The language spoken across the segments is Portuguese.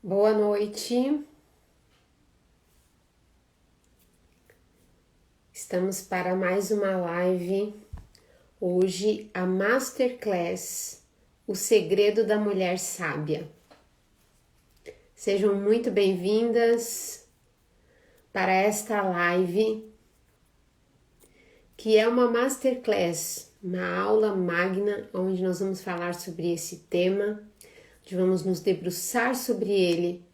Boa noite. Estamos para mais uma live. Hoje a Masterclass, O Segredo da Mulher Sábia. Sejam muito bem-vindas para esta live, que é uma Masterclass, uma aula magna, onde nós vamos falar sobre esse tema, onde vamos nos debruçar sobre ele.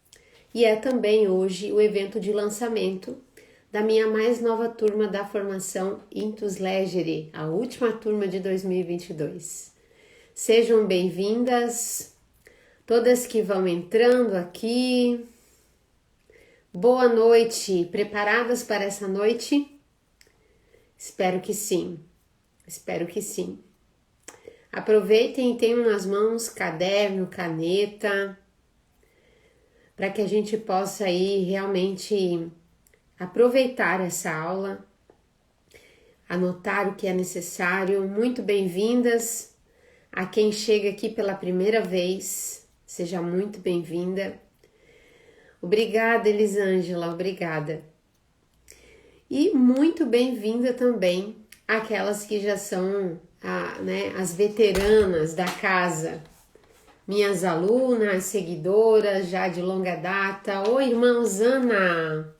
E é também hoje o evento de lançamento da minha mais nova turma da formação Intus Legere, a última turma de 2022. Sejam bem-vindas, todas que vão entrando aqui. Boa noite, preparadas para essa noite? Espero que sim, espero que sim. Aproveitem e tenham nas mãos caderno, caneta, para que a gente possa aí realmente aproveitar essa aula, anotar o que é necessário. Muito bem-vindas a quem chega aqui pela primeira vez, seja muito bem-vinda. Obrigada, Elisângela, obrigada. E muito bem-vinda também àquelas que já são as veteranas da casa, minhas alunas, seguidoras já de longa data. Oi, irmã Osana!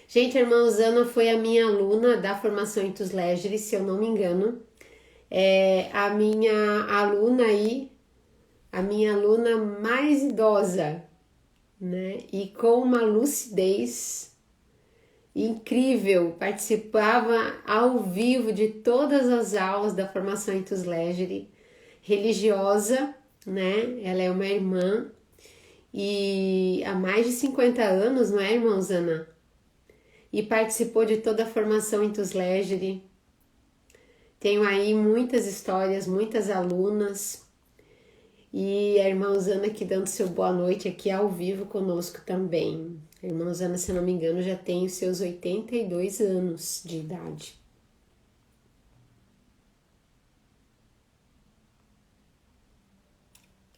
Gente, a irmã Osana foi a minha aluna da formação Intus Legere, se eu não me engano. É a minha aluna aí, a minha aluna mais idosa, né? E com uma lucidez incrível, participava ao vivo de todas as aulas da formação Intus Legere, religiosa, né? Ela é uma irmã e há mais de 50 anos, não é, irmã Osana? E participou de toda a formação Intus Legere. Tenho aí muitas histórias, muitas alunas. E a irmã Osana aqui dando seu boa noite aqui ao vivo conosco também. A irmã Osana, se não me engano, já tem os seus 82 anos de idade.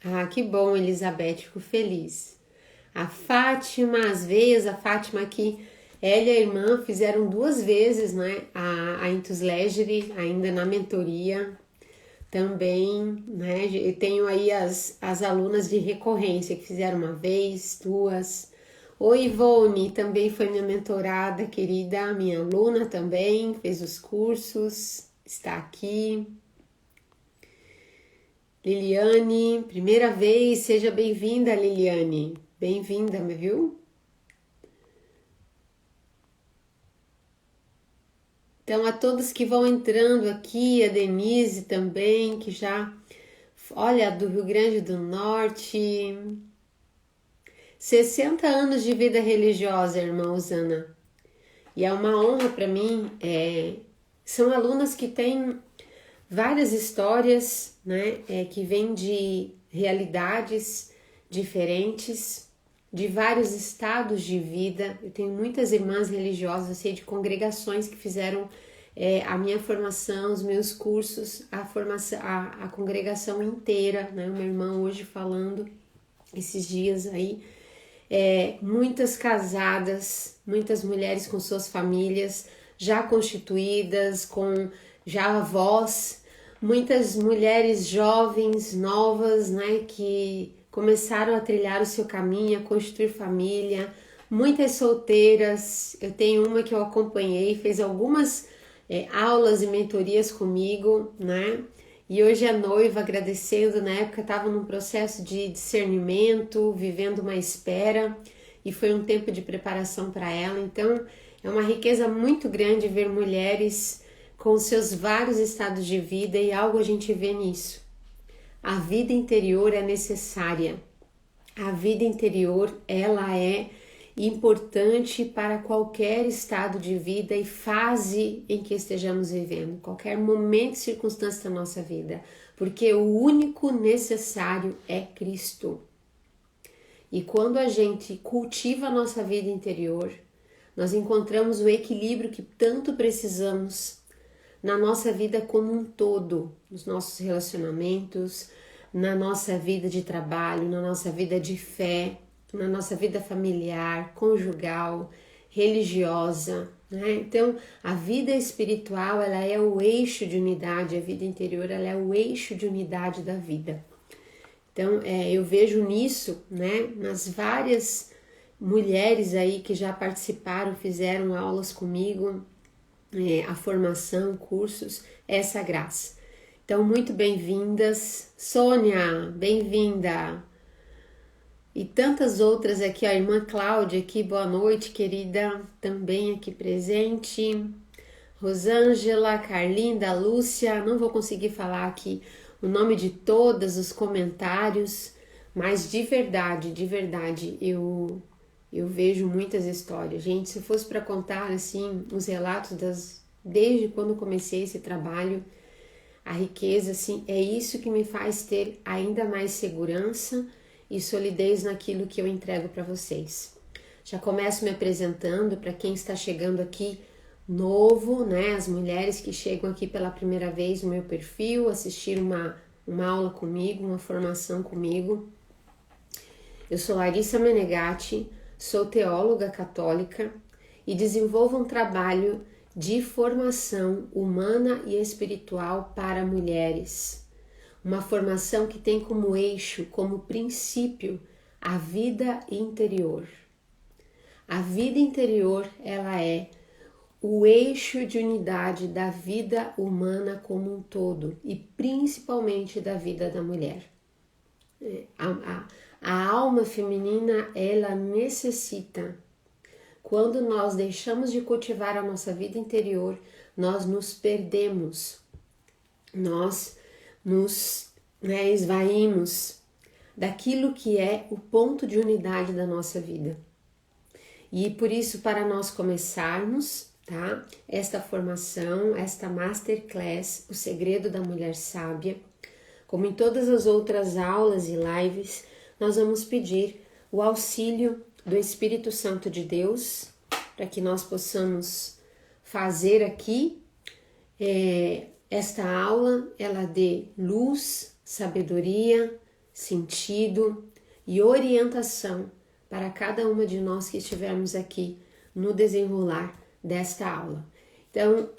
Ah, que bom, Elizabeth, fico feliz. A Fátima, às vezes, a Fátima aqui, ela e a irmã fizeram 2 vezes, né, a Intus Legere, ainda na mentoria também, né, eu tenho aí as alunas de recorrência que fizeram 1 vez, 2. Oi, Ivone, também foi minha mentorada querida, minha aluna também, fez os cursos, está aqui. Liliane, primeira vez, seja bem-vinda, Liliane, bem-vinda, viu? Então, a todos que vão entrando aqui, a Denise também, que já, olha, do Rio Grande do Norte, 60 anos de vida religiosa, irmã Osana, e é uma honra para mim, são alunas que têm várias histórias, né, que vêm de realidades diferentes, de vários estados de vida. Eu tenho muitas irmãs religiosas, eu sei de congregações que fizeram a minha formação, os meus cursos, a congregação inteira, né? Uma irmã hoje falando esses dias aí, muitas casadas, muitas mulheres com suas famílias já constituídas, com já avós, muitas mulheres jovens, novas, né, que começaram a trilhar o seu caminho, a constituir família, muitas solteiras. Eu tenho uma que eu acompanhei, fez algumas aulas e mentorias comigo, né? E hoje é noiva, agradecendo. Na época estava num processo de discernimento, vivendo uma espera, e foi um tempo de preparação para ela. Então é uma riqueza muito grande ver mulheres com seus vários estados de vida, e algo a gente vê nisso. A vida interior é necessária. A vida interior, ela é importante para qualquer estado de vida e fase em que estejamos vivendo, qualquer momento e circunstância da nossa vida, porque o único necessário é Cristo. E quando a gente cultiva a nossa vida interior, nós encontramos o equilíbrio que tanto precisamos na nossa vida como um todo, nos nossos relacionamentos, na nossa vida de trabalho, na nossa vida de fé, na nossa vida familiar, conjugal, religiosa, né? Então, a vida espiritual, ela é o eixo de unidade, a vida interior, ela é o eixo de unidade da vida. Então, eu vejo nisso, né, nas várias mulheres aí que já participaram, fizeram aulas comigo, a formação, cursos, essa graça. Então, muito bem-vindas. Sônia, bem-vinda. E tantas outras aqui, a irmã Cláudia aqui, boa noite, querida, também aqui presente. Rosângela, Carlinda, Lúcia, não vou conseguir falar aqui o nome de todos os comentários, mas de verdade, eu vejo muitas histórias. Gente, se fosse para contar assim os relatos desde quando comecei esse trabalho, a riqueza, assim, é isso que me faz ter ainda mais segurança e solidez naquilo que eu entrego para vocês. Já começo me apresentando para quem está chegando aqui novo, né? As mulheres que chegam aqui pela primeira vez no meu perfil, assistir uma aula comigo, uma formação comigo. Eu sou Larissa Menegatti, sou teóloga católica e desenvolvo um trabalho de formação humana e espiritual para mulheres. Uma formação que tem como eixo, como princípio, a vida interior. A vida interior, ela é o eixo de unidade da vida humana como um todo e principalmente da vida da mulher. A alma feminina, ela necessita, quando nós deixamos de cultivar a nossa vida interior, nós nos perdemos, nós nos esvaímos daquilo que é o ponto de unidade da nossa vida. E por isso, para nós começarmos, tá, esta formação, esta masterclass, o segredo da mulher sábia, como em todas as outras aulas e lives, nós vamos pedir o auxílio do Espírito Santo de Deus, para que nós possamos fazer aqui esta aula, ela dê luz, sabedoria, sentido e orientação para cada uma de nós que estivermos aqui no desenrolar desta aula. Então,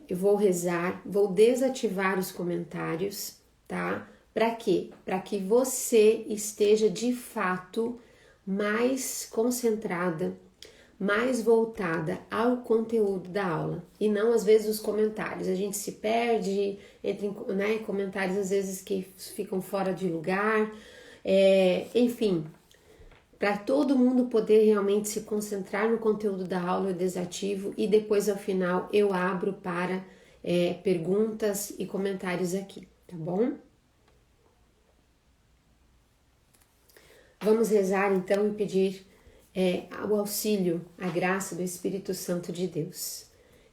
eu vou rezar, vou desativar os comentários, tá? Para quê? Para que você esteja de fato mais concentrada, mais voltada ao conteúdo da aula e não às vezes os comentários. A gente se perde entre comentários às vezes que ficam fora de lugar, enfim, para todo mundo poder realmente se concentrar no conteúdo da aula, eu desativo e depois ao final eu abro para perguntas e comentários aqui, tá bom? Vamos rezar então e pedir o auxílio, a graça do Espírito Santo de Deus.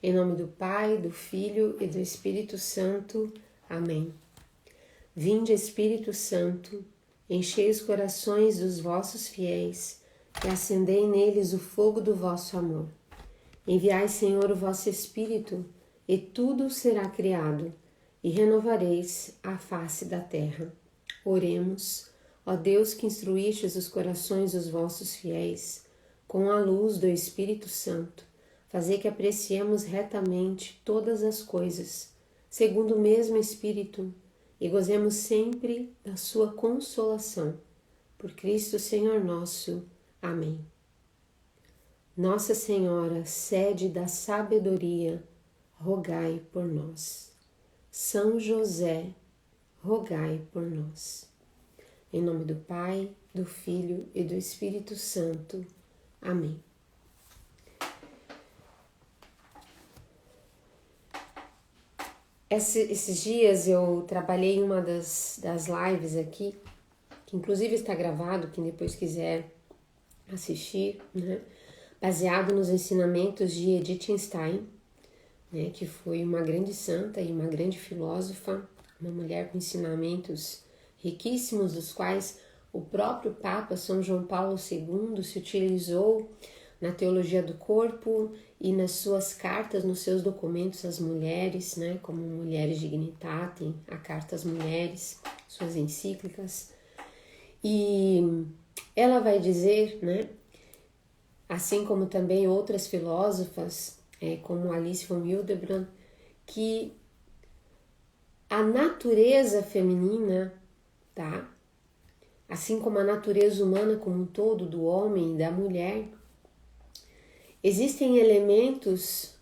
Em nome do Pai, do Filho e do Espírito Santo. Amém. Vinde, Espírito Santo, enchei os corações dos vossos fiéis e acendei neles o fogo do vosso amor. Enviai, Senhor, o vosso Espírito, e tudo será criado, e renovareis a face da terra. Oremos. Ó Deus, que instruístes os corações dos vossos fiéis, com a luz do Espírito Santo, fazei que apreciemos retamente todas as coisas, segundo o mesmo Espírito, e gozemos sempre da sua consolação. Por Cristo Senhor nosso. Amém. Nossa Senhora, sede da sabedoria, rogai por nós. São José, rogai por nós. Em nome do Pai, do Filho e do Espírito Santo. Amém. Esses dias eu trabalhei em uma das lives aqui, que inclusive está gravado, quem depois quiser assistir, né? Baseado nos ensinamentos de Edith Stein, né? Que foi uma grande santa e uma grande filósofa, uma mulher com ensinamentos riquíssimos, dos quais o próprio Papa São João Paulo II se utilizou na teologia do corpo e nas suas cartas, nos seus documentos às mulheres, né, como Mulheres Dignitatem, a Carta às Mulheres, suas encíclicas. E ela vai dizer, né, assim como também outras filósofas, como Alice von Hildebrand, que a natureza feminina, tá? Assim como a natureza humana como um todo, do homem e da mulher, existem elementos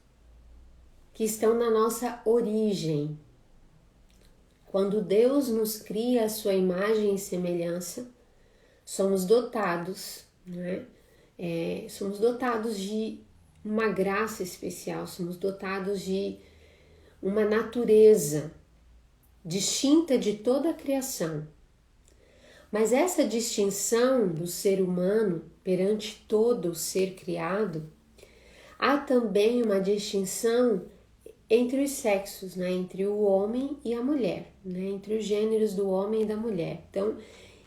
que estão na nossa origem. Quando Deus nos cria a sua imagem e semelhança, somos dotados, né? Somos dotados de uma graça especial, somos dotados de uma natureza distinta de toda a criação. Mas essa distinção do ser humano perante todo o ser criado, há também uma distinção entre os sexos, né? Entre o homem e a mulher, né? Entre os gêneros do homem e da mulher. Então,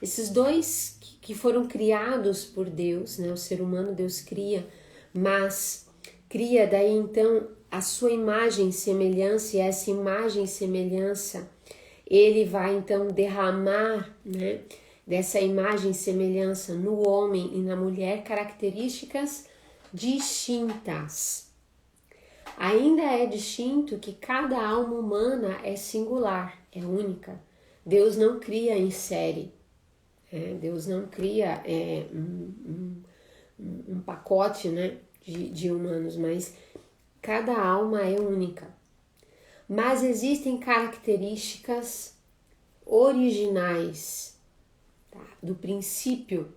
esses dois que foram criados por Deus, né? O ser humano Deus cria, mas cria daí então a sua imagem e semelhança, e essa imagem e semelhança ele vai então derramar, né, dessa imagem e semelhança no homem e na mulher características distintas. Ainda é distinto que cada alma humana é singular, é única. Deus não cria em série, Deus não cria um pacote, né, de humanos, mas cada alma é única. Mas existem características originais, tá, do princípio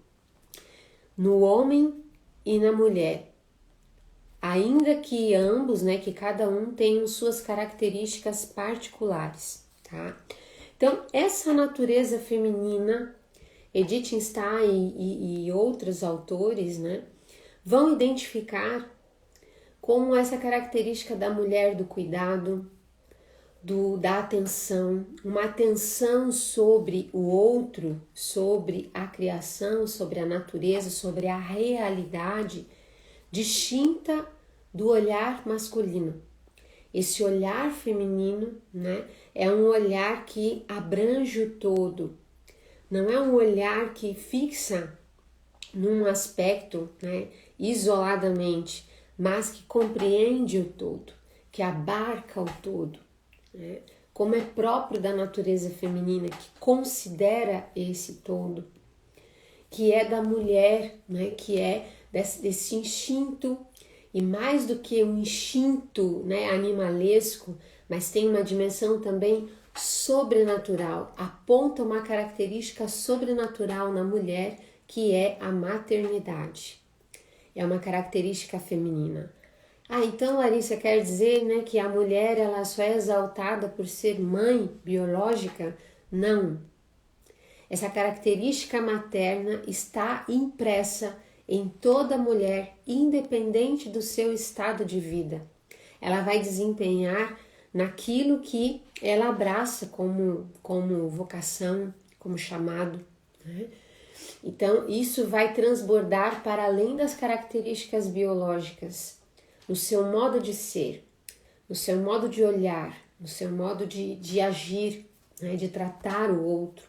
no homem e na mulher, ainda que ambos, né, que cada um tenha suas características particulares, tá? Então, essa natureza feminina, Edith Stein e outros autores, né, vão identificar como essa característica da mulher do cuidado, da atenção, uma atenção sobre o outro, sobre a criação, sobre a natureza, sobre a realidade, distinta do olhar masculino. Esse olhar feminino, né, é um olhar que abrange o todo, não é um olhar que fixa num aspecto, né, isoladamente, mas que compreende o todo, que abarca o todo. Como é próprio da natureza feminina, que considera esse todo, que é da mulher, né, que é desse instinto, e mais do que um instinto, né, animalesco, mas tem uma dimensão também sobrenatural, aponta uma característica sobrenatural na mulher, que é a maternidade. É uma característica feminina. Então, Larissa, quer dizer, né, que a mulher ela só é exaltada por ser mãe biológica? Não. Essa característica materna está impressa em toda mulher, independente do seu estado de vida. Ela vai desempenhar naquilo que ela abraça como vocação, como chamado, né? Então, isso vai transbordar para além das características biológicas, no seu modo de ser, no seu modo de olhar, no seu modo de agir, né, de tratar o outro.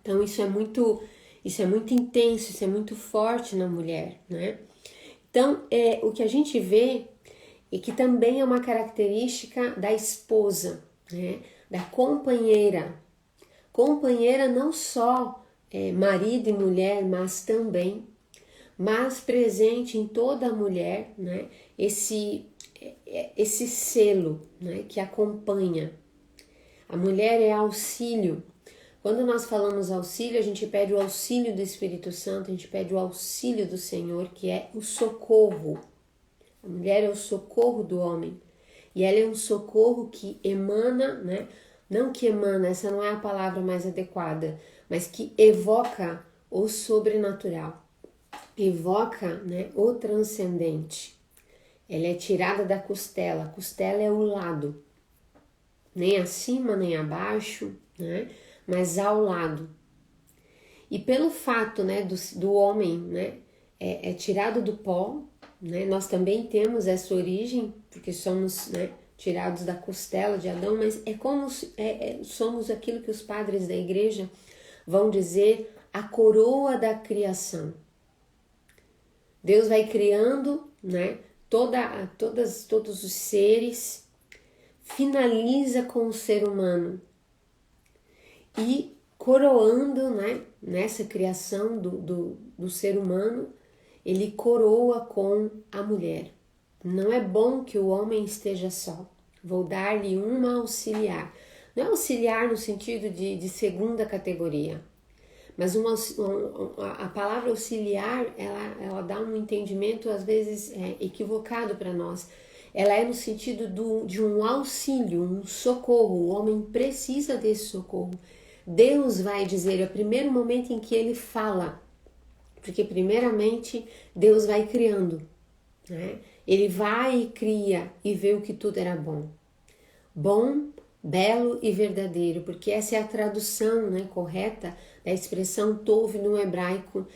Então isso é muito intenso, isso é muito forte na mulher, né? Então o que a gente vê é que também é uma característica da esposa, né, da companheira. Companheira não só marido e mulher, mas também presente em toda a mulher, né, esse selo, né, que acompanha. A mulher é auxílio. Quando nós falamos auxílio, a gente pede o auxílio do Espírito Santo, a gente pede o auxílio do Senhor, que é o socorro. A mulher é o socorro do homem. E ela é um socorro que emana, né, não que emana, essa não é a palavra mais adequada, mas que evoca o sobrenatural. Evoca, né, o transcendente. Ela é tirada da costela. A costela é o lado, nem acima nem abaixo, né, mas ao lado. E pelo fato, né, do homem, né, é tirado do pó, né, nós também temos essa origem, porque somos, né, tirados da costela de Adão, mas é como somos aquilo que os padres da igreja vão dizer a coroa da criação. Deus vai criando, né, todos os seres, finaliza com o ser humano e coroando, né, nessa criação do ser humano, ele coroa com a mulher. Não é bom que o homem esteja só. Vou dar-lhe uma auxiliar. Não é auxiliar no sentido de segunda categoria, mas a palavra auxiliar, ela dá um entendimento às vezes equivocado para nós. Ela é no sentido de um auxílio, um socorro. O homem precisa desse socorro. Deus vai dizer, é o primeiro momento em que ele fala, porque primeiramente Deus vai criando, né? Ele vai e cria e vê o que tudo era bom. Bom, belo e verdadeiro, porque essa é a tradução, né, correta da expressão tov no hebraico,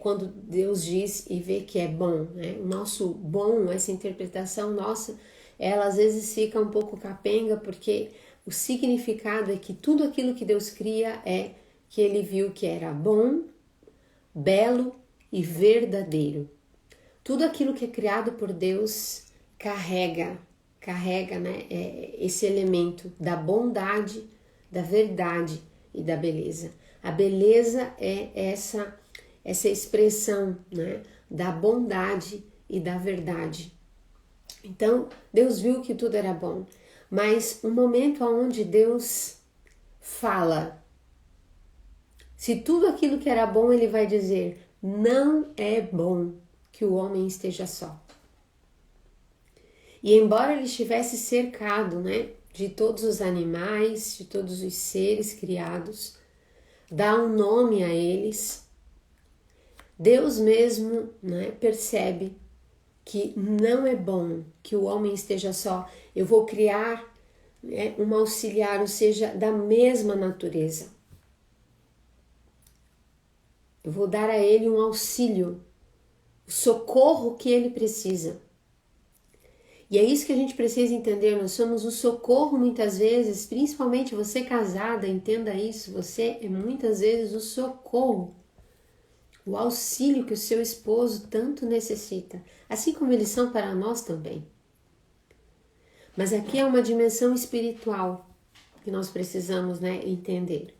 quando Deus diz e vê que é bom, né? O nosso bom, essa interpretação nossa, ela às vezes fica um pouco capenga, porque o significado é que tudo aquilo que Deus cria é que ele viu que era bom, belo e verdadeiro. Tudo aquilo que é criado por Deus carrega, né, esse elemento da bondade, da verdade e da beleza. A beleza é essa expressão, né, da bondade e da verdade. Então, Deus viu que tudo era bom, mas um momento onde Deus fala, se tudo aquilo que era bom, ele vai dizer, não é bom que o homem esteja só. E embora ele estivesse cercado, né, de todos os animais, de todos os seres criados, dá um nome a eles, Deus mesmo, né, percebe que não é bom que o homem esteja só. Eu vou criar, né, um auxiliar, ou seja, da mesma natureza. Eu vou dar a ele um auxílio, o socorro que ele precisa. E é isso que a gente precisa entender, nós somos o socorro muitas vezes, principalmente você casada, entenda isso, você é muitas vezes o socorro, o auxílio que o seu esposo tanto necessita, assim como eles são para nós também. Mas aqui é uma dimensão espiritual que nós precisamos, né, entender.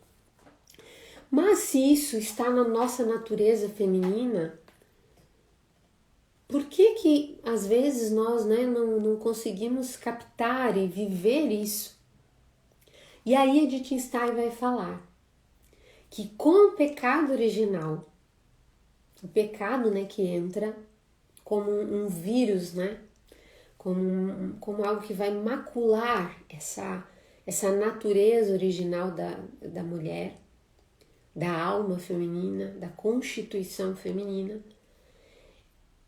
Mas se isso está na nossa natureza feminina, por que às vezes nós, né, não conseguimos captar e viver isso? E aí Edith Stein vai falar que com o pecado original, o pecado, né, que entra como um vírus, né, como algo que vai macular essa natureza original da mulher, da alma feminina, da constituição feminina,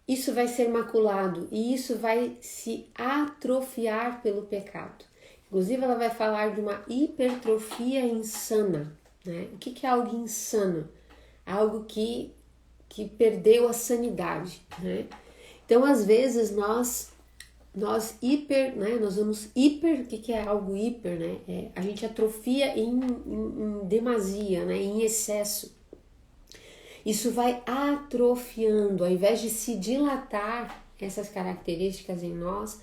isso vai ser maculado e isso vai se atrofiar pelo pecado. Inclusive, ela vai falar de uma hipertrofia insana, né? O que é algo insano? Algo que perdeu a sanidade, né? Então, às vezes, nós vamos hiper, o que é algo hiper, né? A gente atrofia em demasia, né? Em excesso. Isso vai atrofiando, ao invés de se dilatar essas características em nós,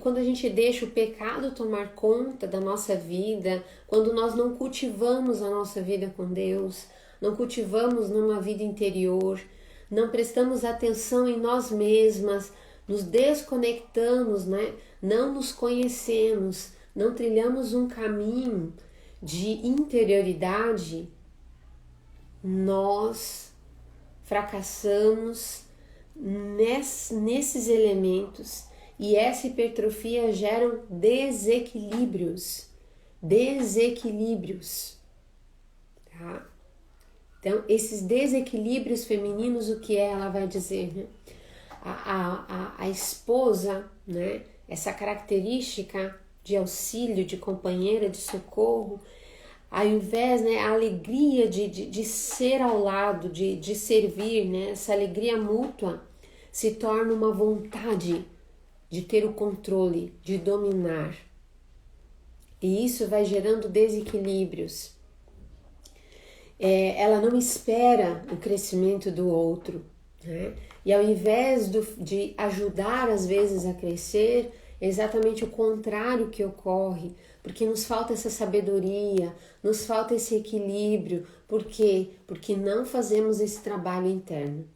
quando a gente deixa o pecado tomar conta da nossa vida, quando nós não cultivamos a nossa vida com Deus, não cultivamos numa vida interior, não prestamos atenção em nós mesmas, nos desconectamos, né? Não nos conhecemos, não trilhamos um caminho de interioridade, nós fracassamos nesses elementos e essa hipertrofia gera desequilíbrios, tá? Então, esses desequilíbrios femininos, o que ela vai dizer, né? A esposa, né? Essa característica de auxílio, de companheira, de socorro, ao invés, né, a alegria de ser ao lado, de servir, né, essa alegria mútua se torna uma vontade de ter o controle, de dominar. E isso vai gerando desequilíbrios. ela não espera o crescimento do outro, né? E ao invés de ajudar às vezes a crescer, é exatamente o contrário que ocorre, porque nos falta essa sabedoria, nos falta esse equilíbrio. Por quê? Porque não fazemos esse trabalho interno.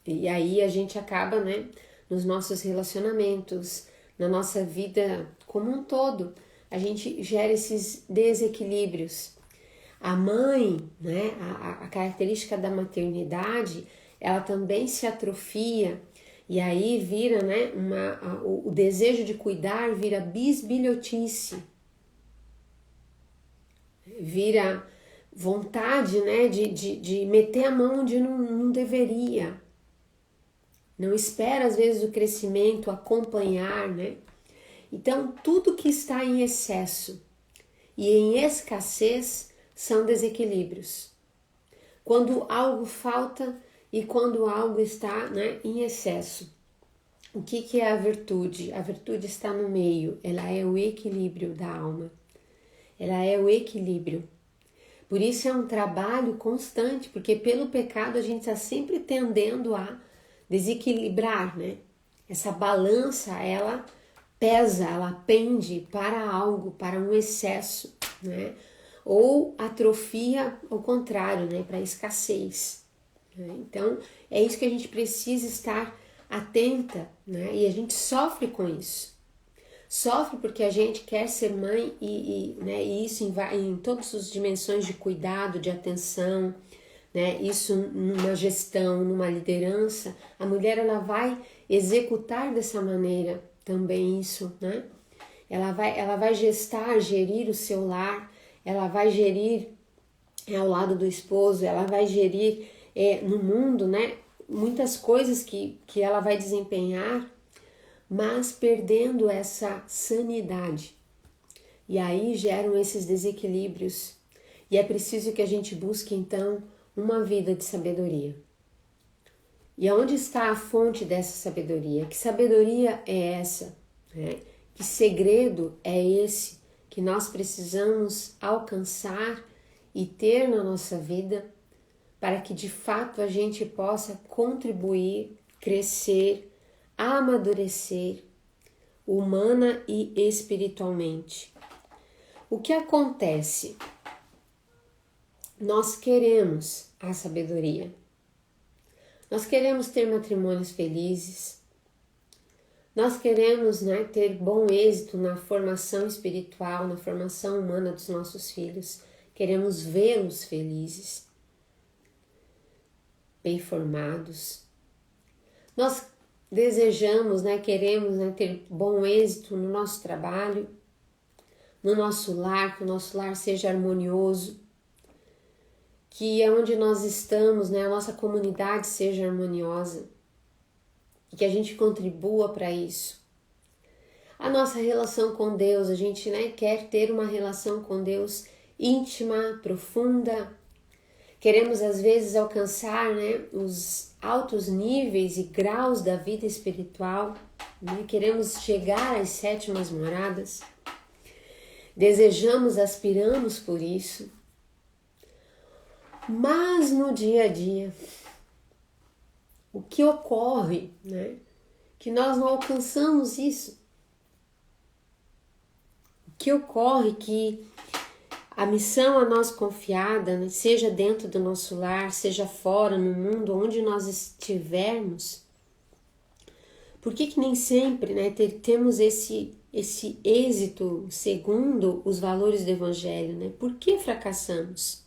E aí a gente acaba, né, nos nossos relacionamentos, na nossa vida como um todo, a gente gera esses desequilíbrios. A mãe, né, a característica da maternidade, ela também se atrofia e aí vira, né, o desejo de cuidar vira bisbilhotice, vira vontade, né, de meter a mão onde não deveria. Não espera às vezes o crescimento acompanhar, né? Então tudo que está em excesso e em escassez são desequilíbrios. Quando algo falta e quando algo está, né, em excesso. O que é a virtude? A virtude está no meio, ela é o equilíbrio da alma. Ela é o equilíbrio. Por isso é um trabalho constante, porque pelo pecado a gente está sempre tendendo a desequilibrar, né? Essa balança, ela pesa, ela pende para algo, para um excesso, né? Ou atrofia ao contrário, né? Para a escassez. Né? Então, é isso que a gente precisa estar atenta, né? E a gente sofre com isso. Sofre porque a gente quer ser mãe né, e isso em todas as dimensões de cuidado, de atenção, né? Isso numa gestão, numa liderança, a mulher ela vai executar dessa maneira também isso, né? Ela vai gestar, gerir o seu lar, ela vai gerir ao lado do esposo, ela vai gerir no mundo, né? Muitas coisas que ela vai desempenhar, mas perdendo essa sanidade. E aí geram esses desequilíbrios. E é preciso que a gente busque então uma vida de sabedoria. E onde está a fonte dessa sabedoria? Que sabedoria é essa? Né? Que segredo é esse que nós precisamos alcançar e ter na nossa vida para que de fato a gente possa contribuir, crescer, amadurecer humana e espiritualmente. O que acontece? Nós queremos a sabedoria. Nós queremos ter matrimônios felizes. Nós queremos, né, ter bom êxito na formação espiritual, na formação humana dos nossos filhos. Queremos vê-los felizes, bem formados. Nós desejamos, né, queremos, né, ter bom êxito no nosso trabalho, no nosso lar, que o nosso lar seja harmonioso, que é onde nós estamos, né, a nossa comunidade seja harmoniosa e que a gente contribua para isso. A nossa relação com Deus, a gente, né, quer ter uma relação com Deus íntima, profunda. Queremos às vezes alcançar, né, os altos níveis e graus da vida espiritual, né? Queremos chegar às sétimas moradas. Desejamos, aspiramos por isso. Mas no dia a dia, o que ocorre, né? Que nós não alcançamos isso. O que ocorre que a missão a nós confiada, né, seja dentro do nosso lar, seja fora, no mundo, onde nós estivermos, por que nem sempre, né, temos esse êxito segundo os valores do Evangelho? Né? Por que fracassamos?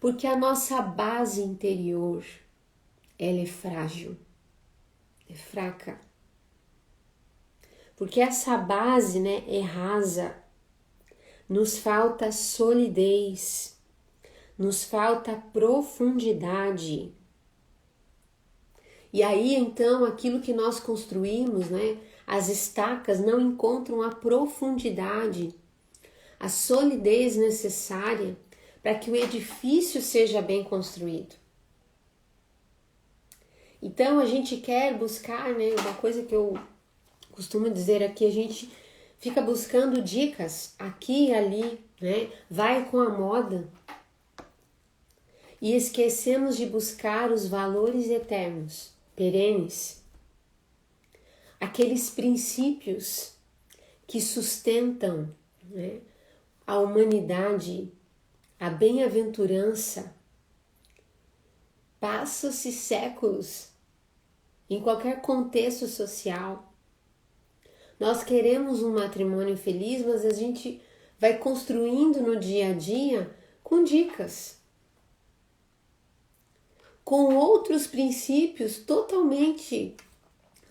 Porque a nossa base interior, ela é frágil, é fraca. Porque essa base, né, é rasa. Nos falta solidez, nos falta profundidade. E aí então aquilo que nós construímos, né, as estacas não encontram a profundidade, a solidez necessária para que o edifício seja bem construído. Então a gente quer buscar, né, uma coisa que eu costumo dizer aqui, a gente fica buscando dicas aqui e ali, né? Vai com a moda. e esquecemos de buscar os valores eternos, perenes, aqueles princípios que sustentam, né, a humanidade, a bem-aventurança. Passam-se séculos em qualquer contexto social. Nós queremos um matrimônio feliz, mas a gente vai construindo no dia a dia com dicas, com outros princípios totalmente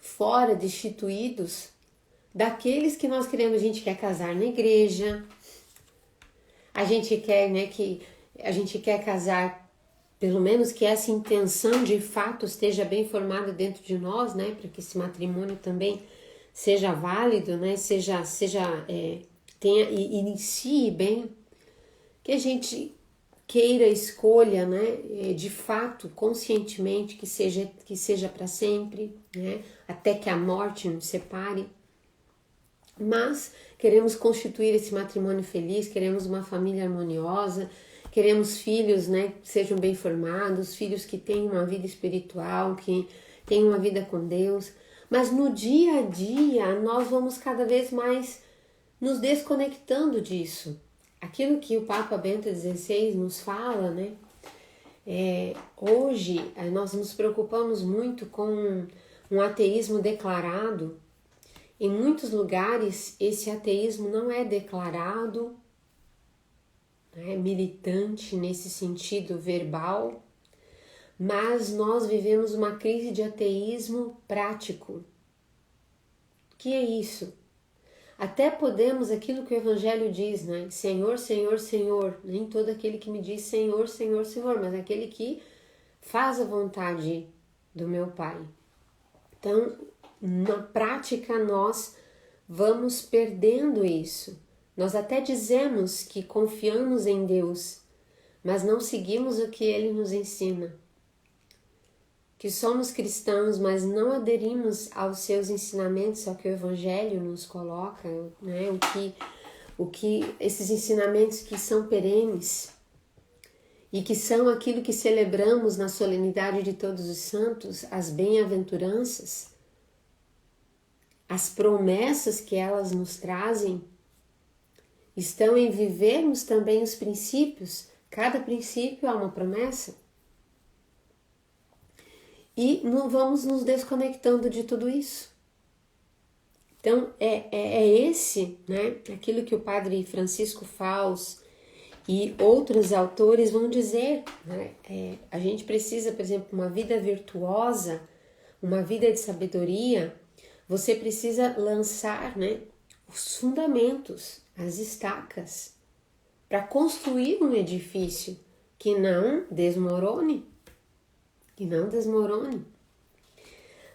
fora, destituídos daqueles que nós queremos. A gente quer casar na igreja, a gente quer, né, a gente quer casar, pelo menos que essa intenção de fato esteja bem formada dentro de nós, né, para que esse matrimônio também seja válido, né, inicie bem, que a gente queira, escolha, né, de fato, conscientemente, que seja para sempre, né, até que a morte nos separe. Mas queremos constituir esse matrimônio feliz, queremos uma família harmoniosa, queremos filhos, né, que sejam bem formados, filhos que tenham uma vida espiritual, que tenham uma vida com Deus. Mas no dia a dia nós vamos cada vez mais nos desconectando disso. Aquilo que o Papa Bento XVI nos fala, né? Hoje nós nos preocupamos muito com um ateísmo declarado. Em muitos lugares esse ateísmo não é declarado, né, militante nesse sentido verbal, mas nós vivemos uma crise de ateísmo prático. Que é isso? Até podemos, aquilo que o Evangelho diz, né? Senhor, Senhor, Senhor. Nem todo aquele que me diz Senhor, Senhor, Senhor, mas aquele que faz a vontade do meu Pai. Então, na prática, nós vamos perdendo isso. Nós até dizemos que confiamos em Deus, mas não seguimos o que Ele nos ensina. Que somos cristãos, mas não aderimos aos seus ensinamentos, ao que o Evangelho nos coloca, né? O que esses ensinamentos que são perenes e que são aquilo que celebramos na solenidade de Todos os Santos, as bem-aventuranças, as promessas que elas nos trazem, estão em vivermos também os princípios. Cada princípio é uma promessa. E não vamos nos desconectando de tudo isso. Então, esse, né, aquilo que o Padre Francisco Fausto e outros autores vão dizer, né? A gente precisa, por exemplo, uma vida virtuosa, uma vida de sabedoria. Você precisa lançar, né, os fundamentos, as estacas, para construir um edifício que não desmorone.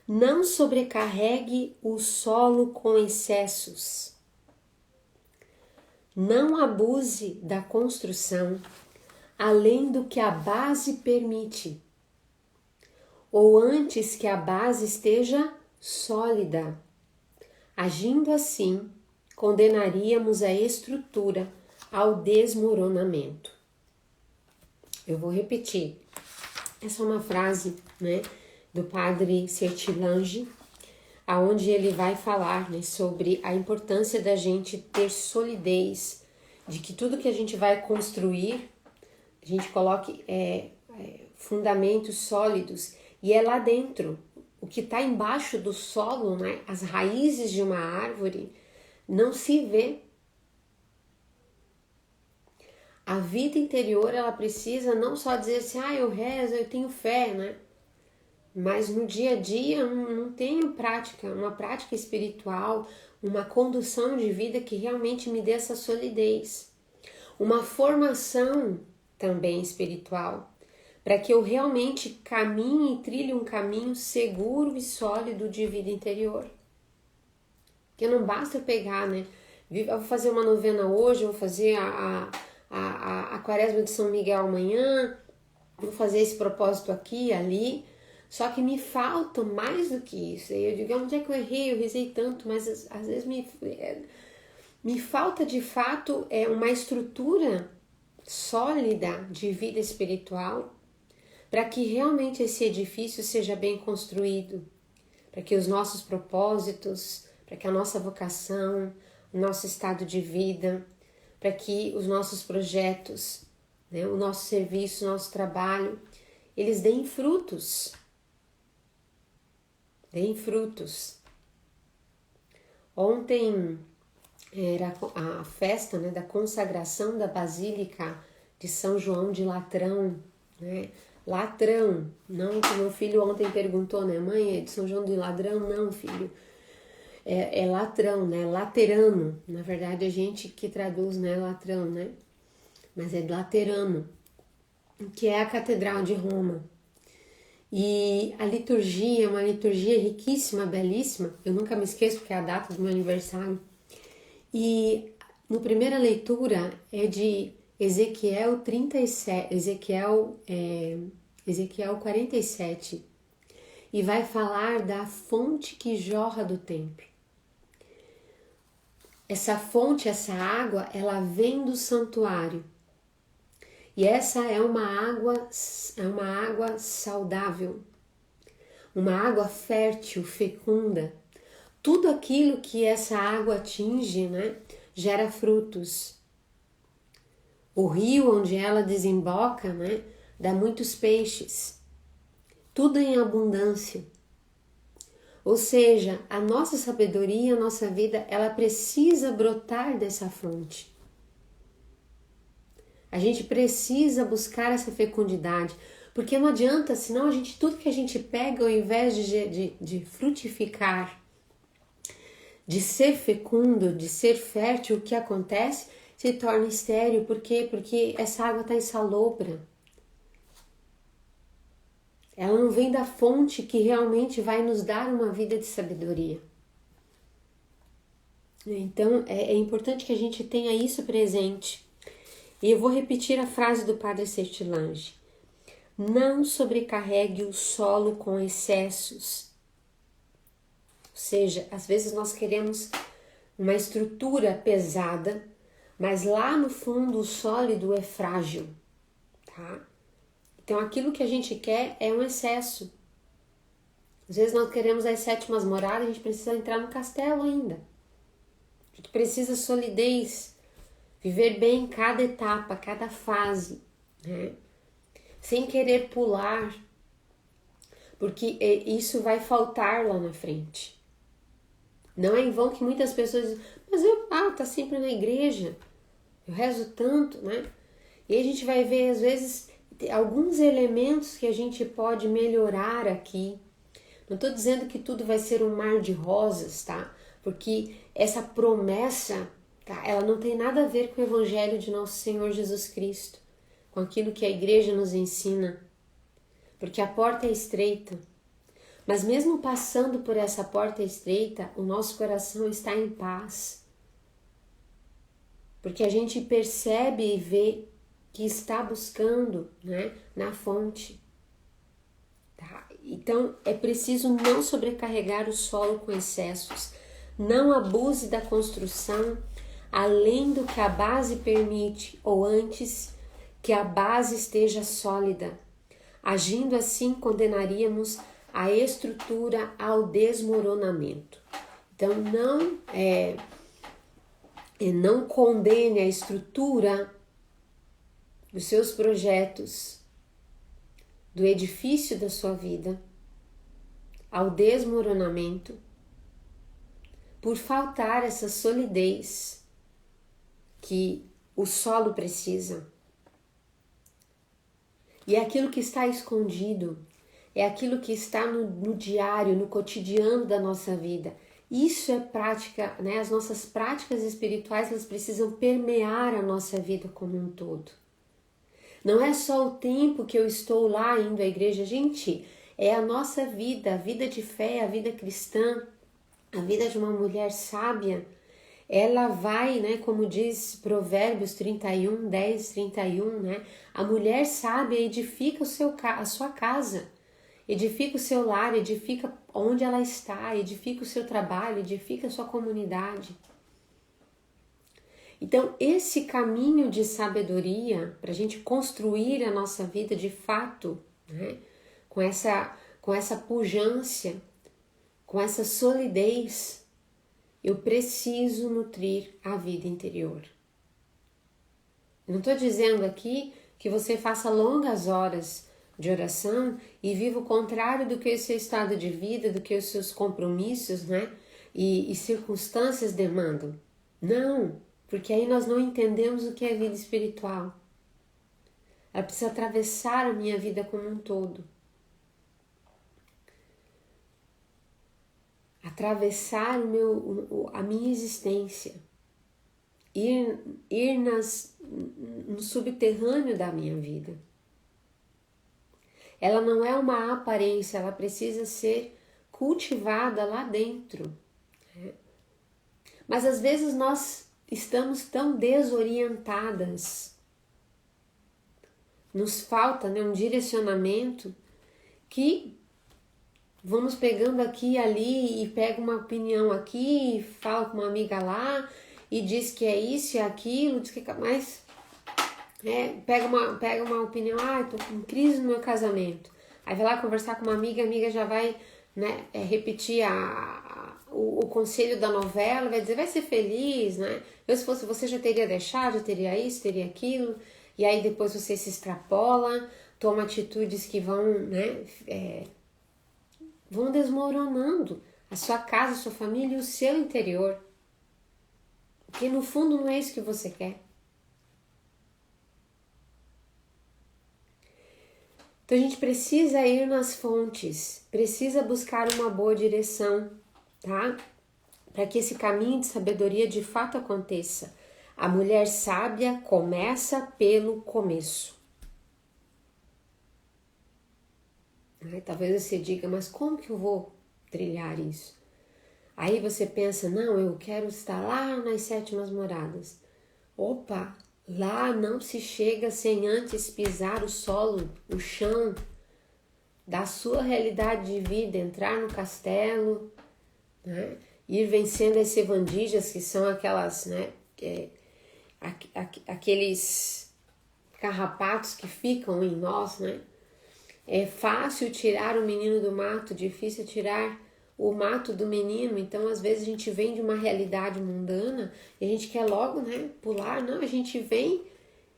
Não sobrecarregue o solo com excessos. Não abuse da construção além do que a base permite, ou antes que a base esteja sólida. Agindo assim, condenaríamos a estrutura ao desmoronamento. Eu vou repetir. Essa é uma frase, né, do Padre Sertilange, aonde ele vai falar, né, sobre a importância da gente ter solidez, de que tudo que a gente vai construir, a gente coloque fundamentos sólidos, e é lá dentro. O que está embaixo do solo, né, as raízes de uma árvore, não se vê. A vida interior, ela precisa não só dizer assim, eu rezo, eu tenho fé, né? Mas no dia a dia não tenho prática, uma prática espiritual, uma condução de vida que realmente me dê essa solidez. Uma formação também espiritual, para que eu realmente caminhe e trilhe um caminho seguro e sólido de vida interior. Porque não basta eu pegar, né? Eu vou fazer uma novena hoje, eu vou fazer a Quaresma de São Miguel amanhã, vou fazer esse propósito aqui e ali, só que me falta mais do que isso. E eu digo, onde é que eu errei? Eu rezei tanto, mas às vezes me falta de fato uma estrutura sólida de vida espiritual para que realmente esse edifício seja bem construído, para que os nossos propósitos, para que a nossa vocação, o nosso estado de vida, para que os nossos projetos, né, o nosso serviço, o nosso trabalho, eles deem frutos. Deem frutos. Ontem era a festa, né, da consagração da Basílica de São João de Latrão, né? Latrão, não que meu filho ontem perguntou, né, mãe, é de São João de Ladrão? Não, filho, é Latrão, né, laterano, na verdade a gente que traduz, né, Latrão, né, mas é Laterano, que é a Catedral de Roma. E a liturgia é uma liturgia riquíssima, belíssima, eu nunca me esqueço porque é a data do meu aniversário. E na primeira leitura é de Ezequiel 37, Ezequiel 47, e vai falar da fonte que jorra do templo. Essa fonte, essa água, ela vem do santuário. E essa é uma água saudável, uma água fértil, fecunda. Tudo aquilo que essa água atinge, né, gera frutos. O rio onde ela desemboca, né, dá muitos peixes. Tudo em abundância. Ou seja, a nossa sabedoria, a nossa vida, ela precisa brotar dessa fonte. A gente precisa buscar essa fecundidade, porque não adianta, senão tudo que a gente pega, ao invés de frutificar, de ser fecundo, de ser fértil, o que acontece? Se torna estéril. Por quê? Porque essa água está insalobra. Ela não vem da fonte que realmente vai nos dar uma vida de sabedoria. Então, é importante que a gente tenha isso presente. E eu vou repetir a frase do Padre Sertilange. Não sobrecarregue o solo com excessos. Ou seja, às vezes nós queremos uma estrutura pesada, mas lá no fundo o sólido é frágil, tá? Então aquilo que a gente quer é um excesso. Às vezes nós queremos as 7ª moradas, a gente precisa entrar no castelo ainda. A gente precisa solidez, viver bem cada etapa, cada fase, né? Sem querer pular, porque isso vai faltar lá na frente. Não é em vão que muitas pessoas dizem, mas tá sempre na igreja, eu rezo tanto, né? E a gente vai ver, às vezes, alguns elementos que a gente pode melhorar aqui. Não estou dizendo que tudo vai ser um mar de rosas, tá? Porque essa promessa, tá? Ela não tem nada a ver com o Evangelho de Nosso Senhor Jesus Cristo, com aquilo que a igreja nos ensina, porque a porta é estreita. Mas mesmo passando por essa porta estreita, o nosso coração está em paz. Porque a gente percebe e vê que está buscando, né, na fonte. Tá? Então, é preciso não sobrecarregar o solo com excessos. Não abuse da construção além do que a base permite, ou antes que a base esteja sólida. Agindo assim, condenaríamos a estrutura ao desmoronamento. Então, não condene a estrutura dos seus projetos, do edifício da sua vida, ao desmoronamento, por faltar essa solidez que o solo precisa. E é aquilo que está escondido, é aquilo que está no diário, no cotidiano da nossa vida. Isso é prática, né? As nossas práticas espirituais, elas precisam permear a nossa vida como um todo. Não é só o tempo que eu estou lá indo à igreja, gente, é a nossa vida, a vida de fé, a vida cristã, a vida de uma mulher sábia. Ela vai, né, como diz Provérbios 31, 10, 31, né? A mulher sábia edifica a sua casa, edifica o seu lar, edifica onde ela está, edifica o seu trabalho, edifica a sua comunidade. Então, esse caminho de sabedoria, para a gente construir a nossa vida de fato, né? Com essa pujança, com essa solidez, eu preciso nutrir a vida interior. Não estou dizendo aqui que você faça longas horas de oração e viva o contrário do que o seu estado de vida, do que os seus compromissos, né? E circunstâncias demandam. Não, porque aí nós não entendemos o que é vida espiritual. Ela precisa atravessar a minha vida como um todo. Atravessar a minha existência. Ir no subterrâneo da minha vida. Ela não é uma aparência, ela precisa ser cultivada lá dentro. Né? Mas às vezes nós estamos tão desorientadas, nos falta, né, um direcionamento, que vamos pegando aqui e ali e pega uma opinião aqui, e fala com uma amiga lá e diz que é isso e aquilo, diz que mais pega uma opinião, tô com crise no meu casamento. Aí vai lá conversar com uma amiga, a amiga já vai, né, repetir o conselho da novela, vai dizer, vai ser feliz, né? Eu, se fosse você, já teria deixado, já teria isso, teria aquilo. E aí depois você se extrapola, toma atitudes que vão, né, vão desmoronando a sua casa, a sua família e o seu interior. Porque no fundo não é isso que você quer. Então a gente precisa ir nas fontes, precisa buscar uma boa direção, tá? Para que esse caminho de sabedoria de fato aconteça. A mulher sábia começa pelo começo. Talvez você diga, mas como que eu vou trilhar isso? Aí você pensa, não, eu quero estar lá nas 7 moradas. Opa, lá não se chega sem antes pisar o solo, o chão da sua realidade de vida, entrar no castelo, né? Ir vencendo as sevandijas, que são aquelas, né, aqueles carrapatos que ficam em nós, né? É fácil tirar o menino do mato, difícil tirar o mato do menino. Então, às vezes, a gente vem de uma realidade mundana e a gente quer logo, né, pular. Não, a gente vem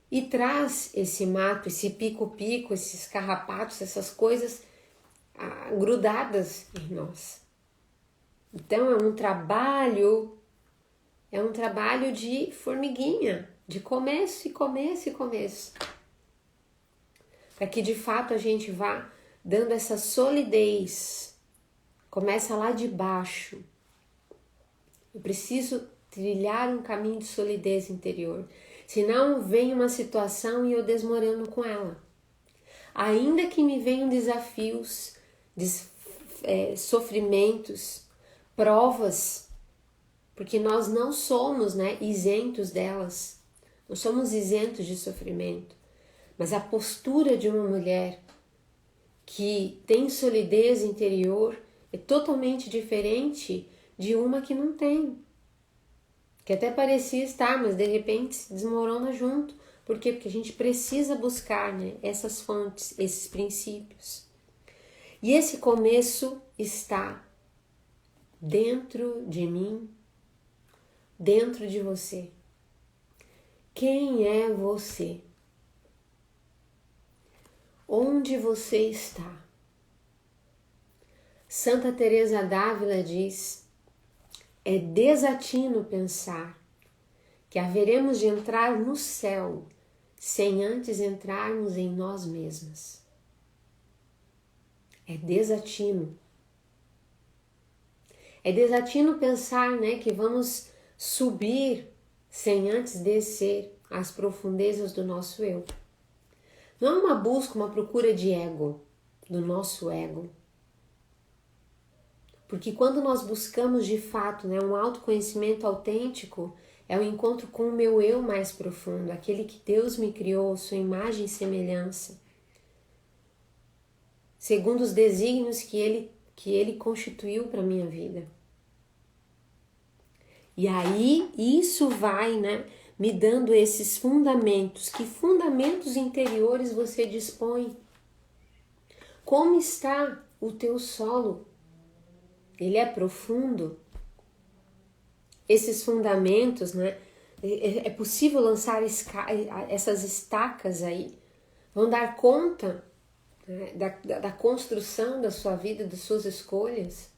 e traz esse mato, esse pico-pico, esses carrapatos, essas coisas grudadas em nós. Então, é um trabalho de formiguinha, de começo e começo e começo. Para que de fato a gente vá dando essa solidez. Começa lá de baixo. Eu preciso trilhar um caminho de solidez interior. Senão vem uma situação e eu desmorono com ela. Ainda que me venham desafios, sofrimentos, provas, porque nós não somos, né, isentos delas. Não somos isentos de sofrimento. Mas a postura de uma mulher que tem solidez interior é totalmente diferente de uma que não tem. Que até parecia estar, mas de repente se desmorona junto. Por quê? Porque a gente precisa buscar, né, essas fontes, esses princípios. E esse começo está dentro de mim, dentro de você. Quem é você? Onde você está? Santa Teresa d'Ávila diz: é desatino pensar que haveremos de entrar no céu sem antes entrarmos em nós mesmas. É desatino. É desatino pensar, né, que vamos subir sem antes descer às profundezas do nosso eu. Não é uma busca, uma procura de ego, do nosso ego. Porque quando nós buscamos de fato, né, um autoconhecimento autêntico, é o encontro com o meu eu mais profundo, aquele que Deus me criou, sua imagem e semelhança, segundo os desígnios que Ele constituiu para a minha vida. E aí isso vai, né, me dando esses fundamentos. Que fundamentos interiores você dispõe? Como está o teu solo? Ele é profundo? Esses fundamentos, né? É possível lançar essas estacas aí, vão dar conta, né, da construção da sua vida, das suas escolhas.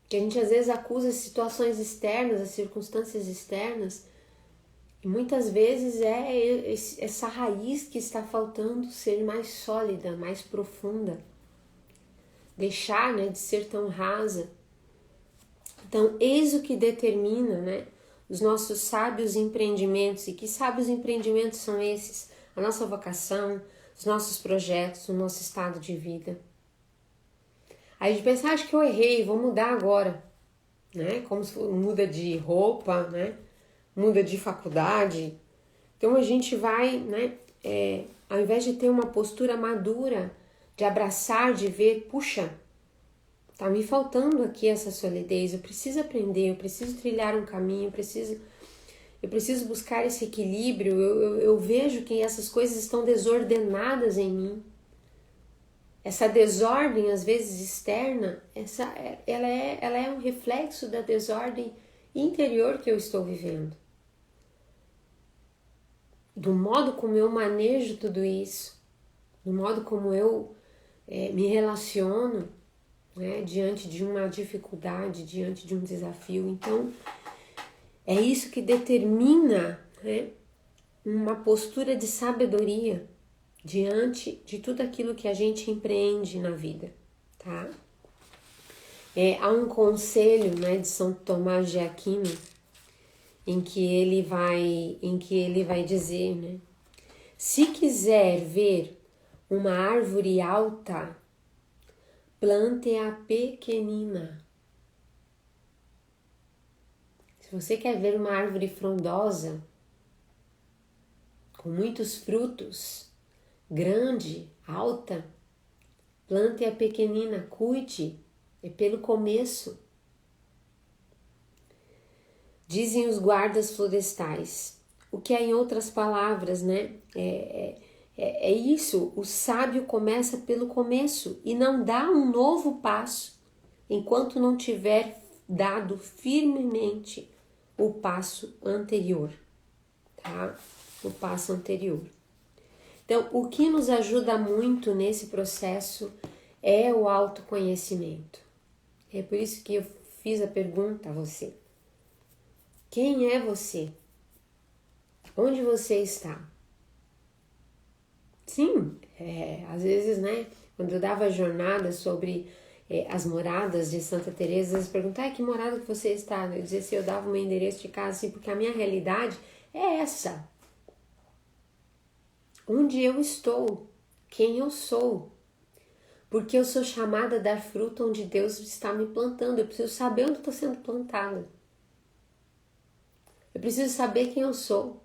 Que a gente às vezes acusa as situações externas, as circunstâncias externas, e muitas vezes é essa raiz que está faltando ser mais sólida, mais profunda. Deixar, né, de ser tão rasa. Então, eis o que determina, né, os nossos sábios empreendimentos. E que sábios empreendimentos são esses? A nossa vocação, os nossos projetos, o nosso estado de vida. Aí a gente pensa, acho que eu errei, vou mudar agora. Né? Como se muda de roupa, né? Muda de faculdade. Então a gente vai, né, ao invés de ter uma postura madura, de abraçar, de ver, puxa, tá me faltando aqui essa solidez, eu preciso aprender, eu preciso trilhar um caminho, eu preciso buscar esse equilíbrio, eu vejo que essas coisas estão desordenadas em mim. Essa desordem, às vezes externa, ela é um reflexo da desordem interior que eu estou vivendo. Do modo como eu manejo tudo isso, do modo como eu me relaciono, né, diante de uma dificuldade, diante de um desafio. Então, é isso que determina, né, uma postura de sabedoria diante de tudo aquilo que a gente empreende na vida, tá? Há um conselho, né, de São Tomás de Aquino, em que ele vai dizer, né, se quiser ver uma árvore alta, plante-a pequenina. Se você quer ver uma árvore frondosa, com muitos frutos, grande, alta, plante-a pequenina, cuide, é pelo começo. Dizem os guardas florestais, o que é, em outras palavras, né, é isso, o sábio começa pelo começo e não dá um novo passo enquanto não tiver dado firmemente o passo anterior, tá? O passo anterior. Então, o que nos ajuda muito nesse processo é o autoconhecimento. É por isso que eu fiz a pergunta a você. Quem é você? Onde você está? Sim, às vezes, né, quando eu dava jornadas sobre as moradas de Santa Teresa, eles perguntavam, que morada que você está? Eu dizia assim, eu dava o meu endereço de casa, assim, porque a minha realidade é essa. Onde eu estou, quem eu sou. Porque eu sou chamada a dar fruto onde Deus está me plantando. Eu preciso saber onde estou sendo plantada. Eu preciso saber quem eu sou.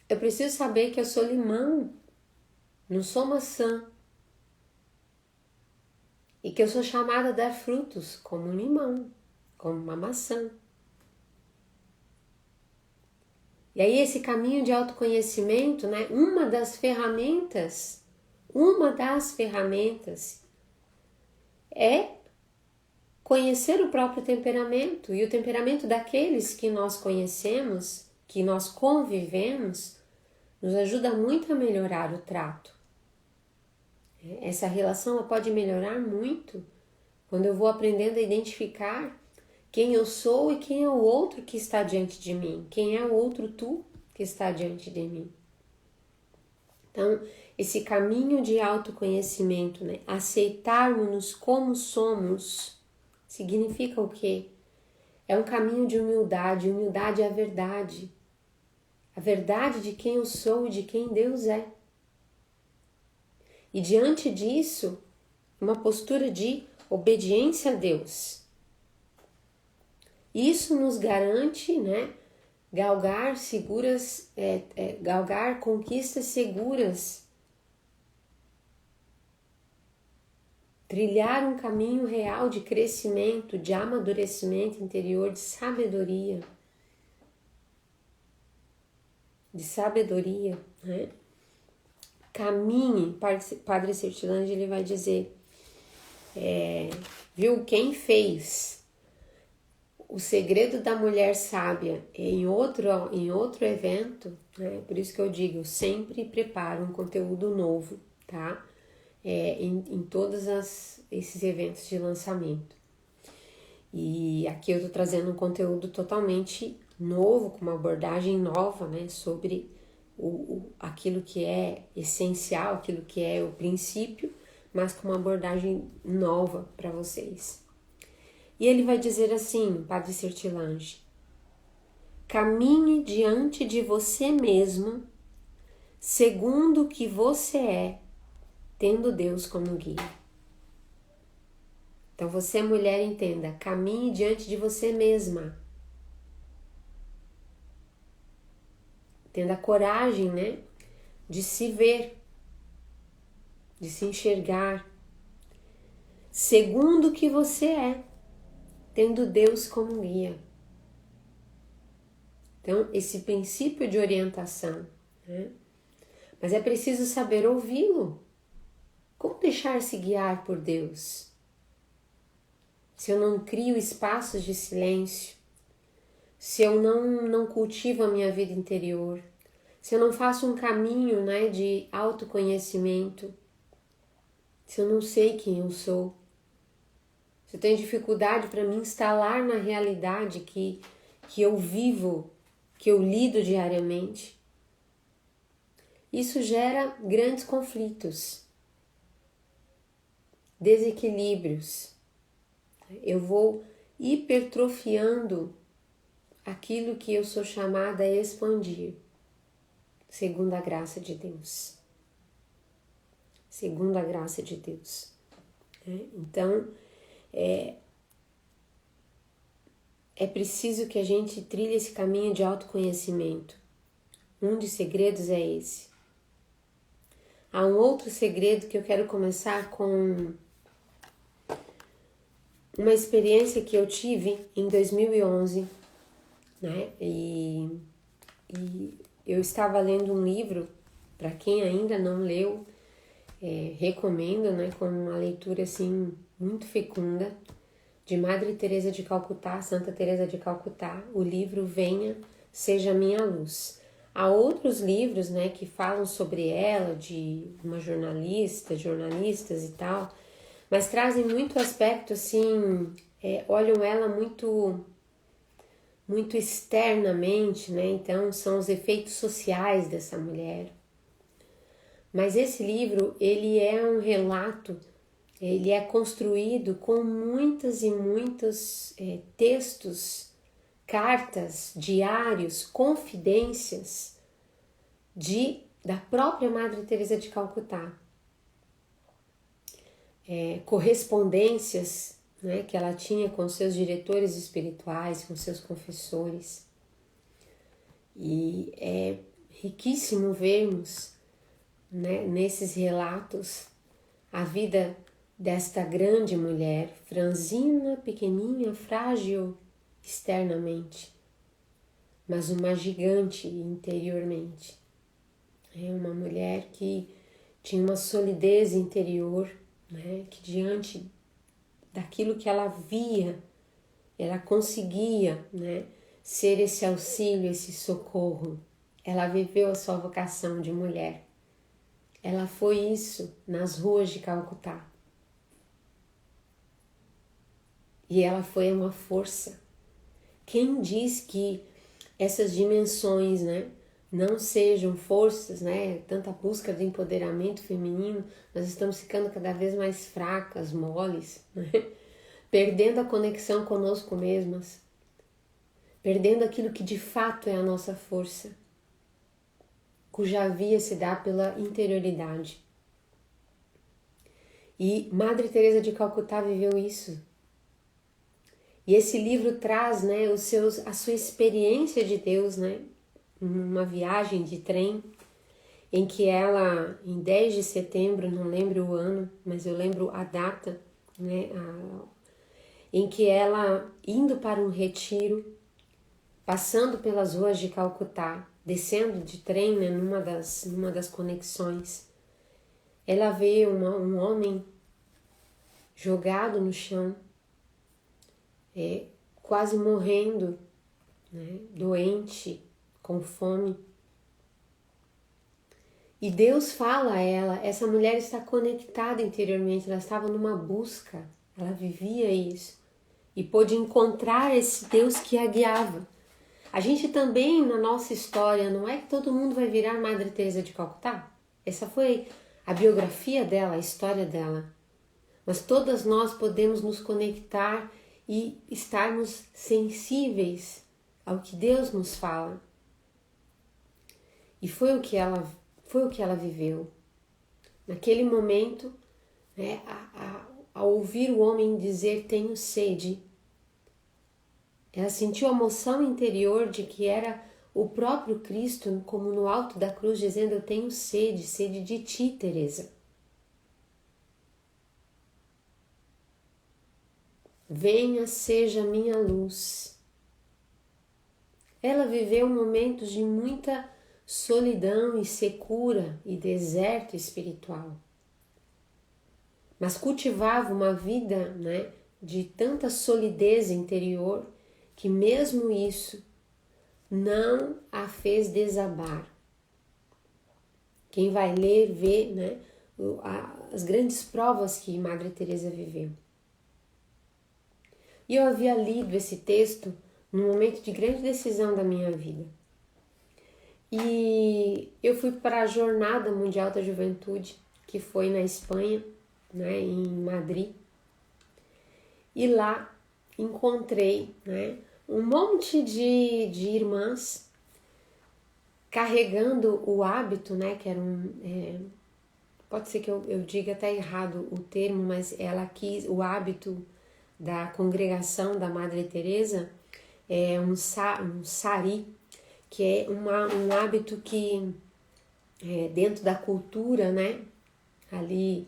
Eu preciso saber que eu sou limão, não sou maçã. E que eu sou chamada a dar frutos como um limão, como uma maçã. E aí esse caminho de autoconhecimento, né, uma das ferramentas é conhecer o próprio temperamento. E o temperamento daqueles que nós conhecemos, que nós convivemos, nos ajuda muito a melhorar o trato. Essa relação ela pode melhorar muito quando eu vou aprendendo a identificar quem eu sou e quem é o outro que está diante de mim. Quem é o outro tu que está diante de mim. Então, esse caminho de autoconhecimento, né? Aceitarmos-nos como somos, significa o quê? É um caminho de humildade. Humildade é a verdade. A verdade de quem eu sou e de quem Deus é. E diante disso, uma postura de obediência a Deus. Isso nos garante, né, galgar conquistas seguras, trilhar um caminho real de crescimento, de amadurecimento interior, de sabedoria, né? caminhe, Padre Sertilange, ele vai dizer, viu, quem fez O Segredo da Mulher Sábia em outro evento, né? Por isso que eu digo, eu sempre preparo um conteúdo novo, tá? Em todos esses eventos de lançamento. E aqui eu tô trazendo um conteúdo totalmente novo, com uma abordagem nova, né? Sobre aquilo que é essencial, aquilo que é o princípio, mas com uma abordagem nova para vocês. E ele vai dizer assim, Padre Sertilange: caminhe diante de você mesmo, segundo o que você é, tendo Deus como guia. Então você, mulher, entenda, caminhe diante de você mesma. Tendo a coragem, né, de se ver, de se enxergar, segundo o que você é, tendo Deus como guia. Então, esse princípio de orientação, né? Mas é preciso saber ouvi-lo. Como deixar-se guiar por Deus? Se eu não crio espaços de silêncio, se eu não cultivo a minha vida interior, se eu não faço um caminho, né, de autoconhecimento, se eu não sei quem eu sou, se eu tenho dificuldade para me instalar na realidade que eu vivo, que eu lido diariamente, isso gera grandes conflitos, desequilíbrios. Eu vou hipertrofiando aquilo que eu sou chamada a expandir, segundo a graça de Deus. Segundo a graça de Deus. Então, é preciso que a gente trilhe esse caminho de autoconhecimento. Um dos segredos é esse. Há um outro segredo que eu quero começar com uma experiência que eu tive em 2011, né? E eu estava lendo um livro, para quem ainda não leu, recomendo, né? Com uma leitura assim muito fecunda, de Madre Teresa de Calcutá, Santa Teresa de Calcutá, o livro Venha, Seja Minha Luz. Há outros livros, né, que falam sobre ela, de uma jornalistas e tal, mas trazem muito aspecto assim, olham ela muito externamente, né? Então são os efeitos sociais dessa mulher. Mas esse livro, ele é um relato, ele é construído com muitas e muitos textos, cartas, diários, confidências da própria Madre Teresa de Calcutá. Correspondências, né, que ela tinha com seus diretores espirituais, com seus confessores. E é riquíssimo vermos, né, nesses relatos a vida desta grande mulher, franzina, pequeninha, frágil externamente, mas uma gigante interiormente. É uma mulher que tinha uma solidez interior, né, que diante daquilo que ela via, ela conseguia, né, ser esse auxílio, esse socorro. Ela viveu a sua vocação de mulher. Ela foi isso nas ruas de Calcutá. E ela foi uma força. Quem diz que essas dimensões, né, não sejam forças, né, tanta busca de empoderamento feminino, nós estamos ficando cada vez mais fracas, moles, né, perdendo a conexão conosco mesmas, perdendo aquilo que de fato é a nossa força, cuja via se dá pela interioridade. E Madre Teresa de Calcutá viveu isso. E esse livro traz, né, a sua experiência de Deus, né, uma viagem de trem, em que ela, em 10 de setembro, não lembro o ano, mas eu lembro a data, né, em que ela, indo para um retiro, passando pelas ruas de Calcutá, descendo de trem, né, numa das conexões, ela vê um homem jogado no chão, quase morrendo, né, doente, com fome. E Deus fala a ela, essa mulher está conectada interiormente, ela estava numa busca, ela vivia isso. E pôde encontrar esse Deus que a guiava. A gente também, na nossa história, não é que todo mundo vai virar Madre Teresa de Calcutá? Essa foi a biografia dela, a história dela. Mas todas nós podemos nos conectar e estarmos sensíveis ao que Deus nos fala. E foi o que ela viveu. Naquele momento, né, ao ouvir o homem dizer tenho sede, ela sentiu a emoção interior de que era o próprio Cristo, como no alto da cruz, dizendo eu tenho sede, sede de ti, Teresa. Venha, seja minha luz. Ela viveu momentos de muita solidão e secura e deserto espiritual. Mas cultivava uma vida, né, de tanta solidez interior que mesmo isso não a fez desabar. Quem vai ler, vê, né, as grandes provas que Madre Teresa viveu. E eu havia lido esse texto num momento de grande decisão da minha vida. E eu fui para a Jornada Mundial da Juventude, que foi na Espanha, né, em Madrid. E lá encontrei, né, um monte de irmãs carregando o hábito, né, que era pode ser que eu diga até errado o termo, mas ela quis o hábito da congregação da Madre Teresa é um sari, que é um hábito que dentro da cultura, né, ali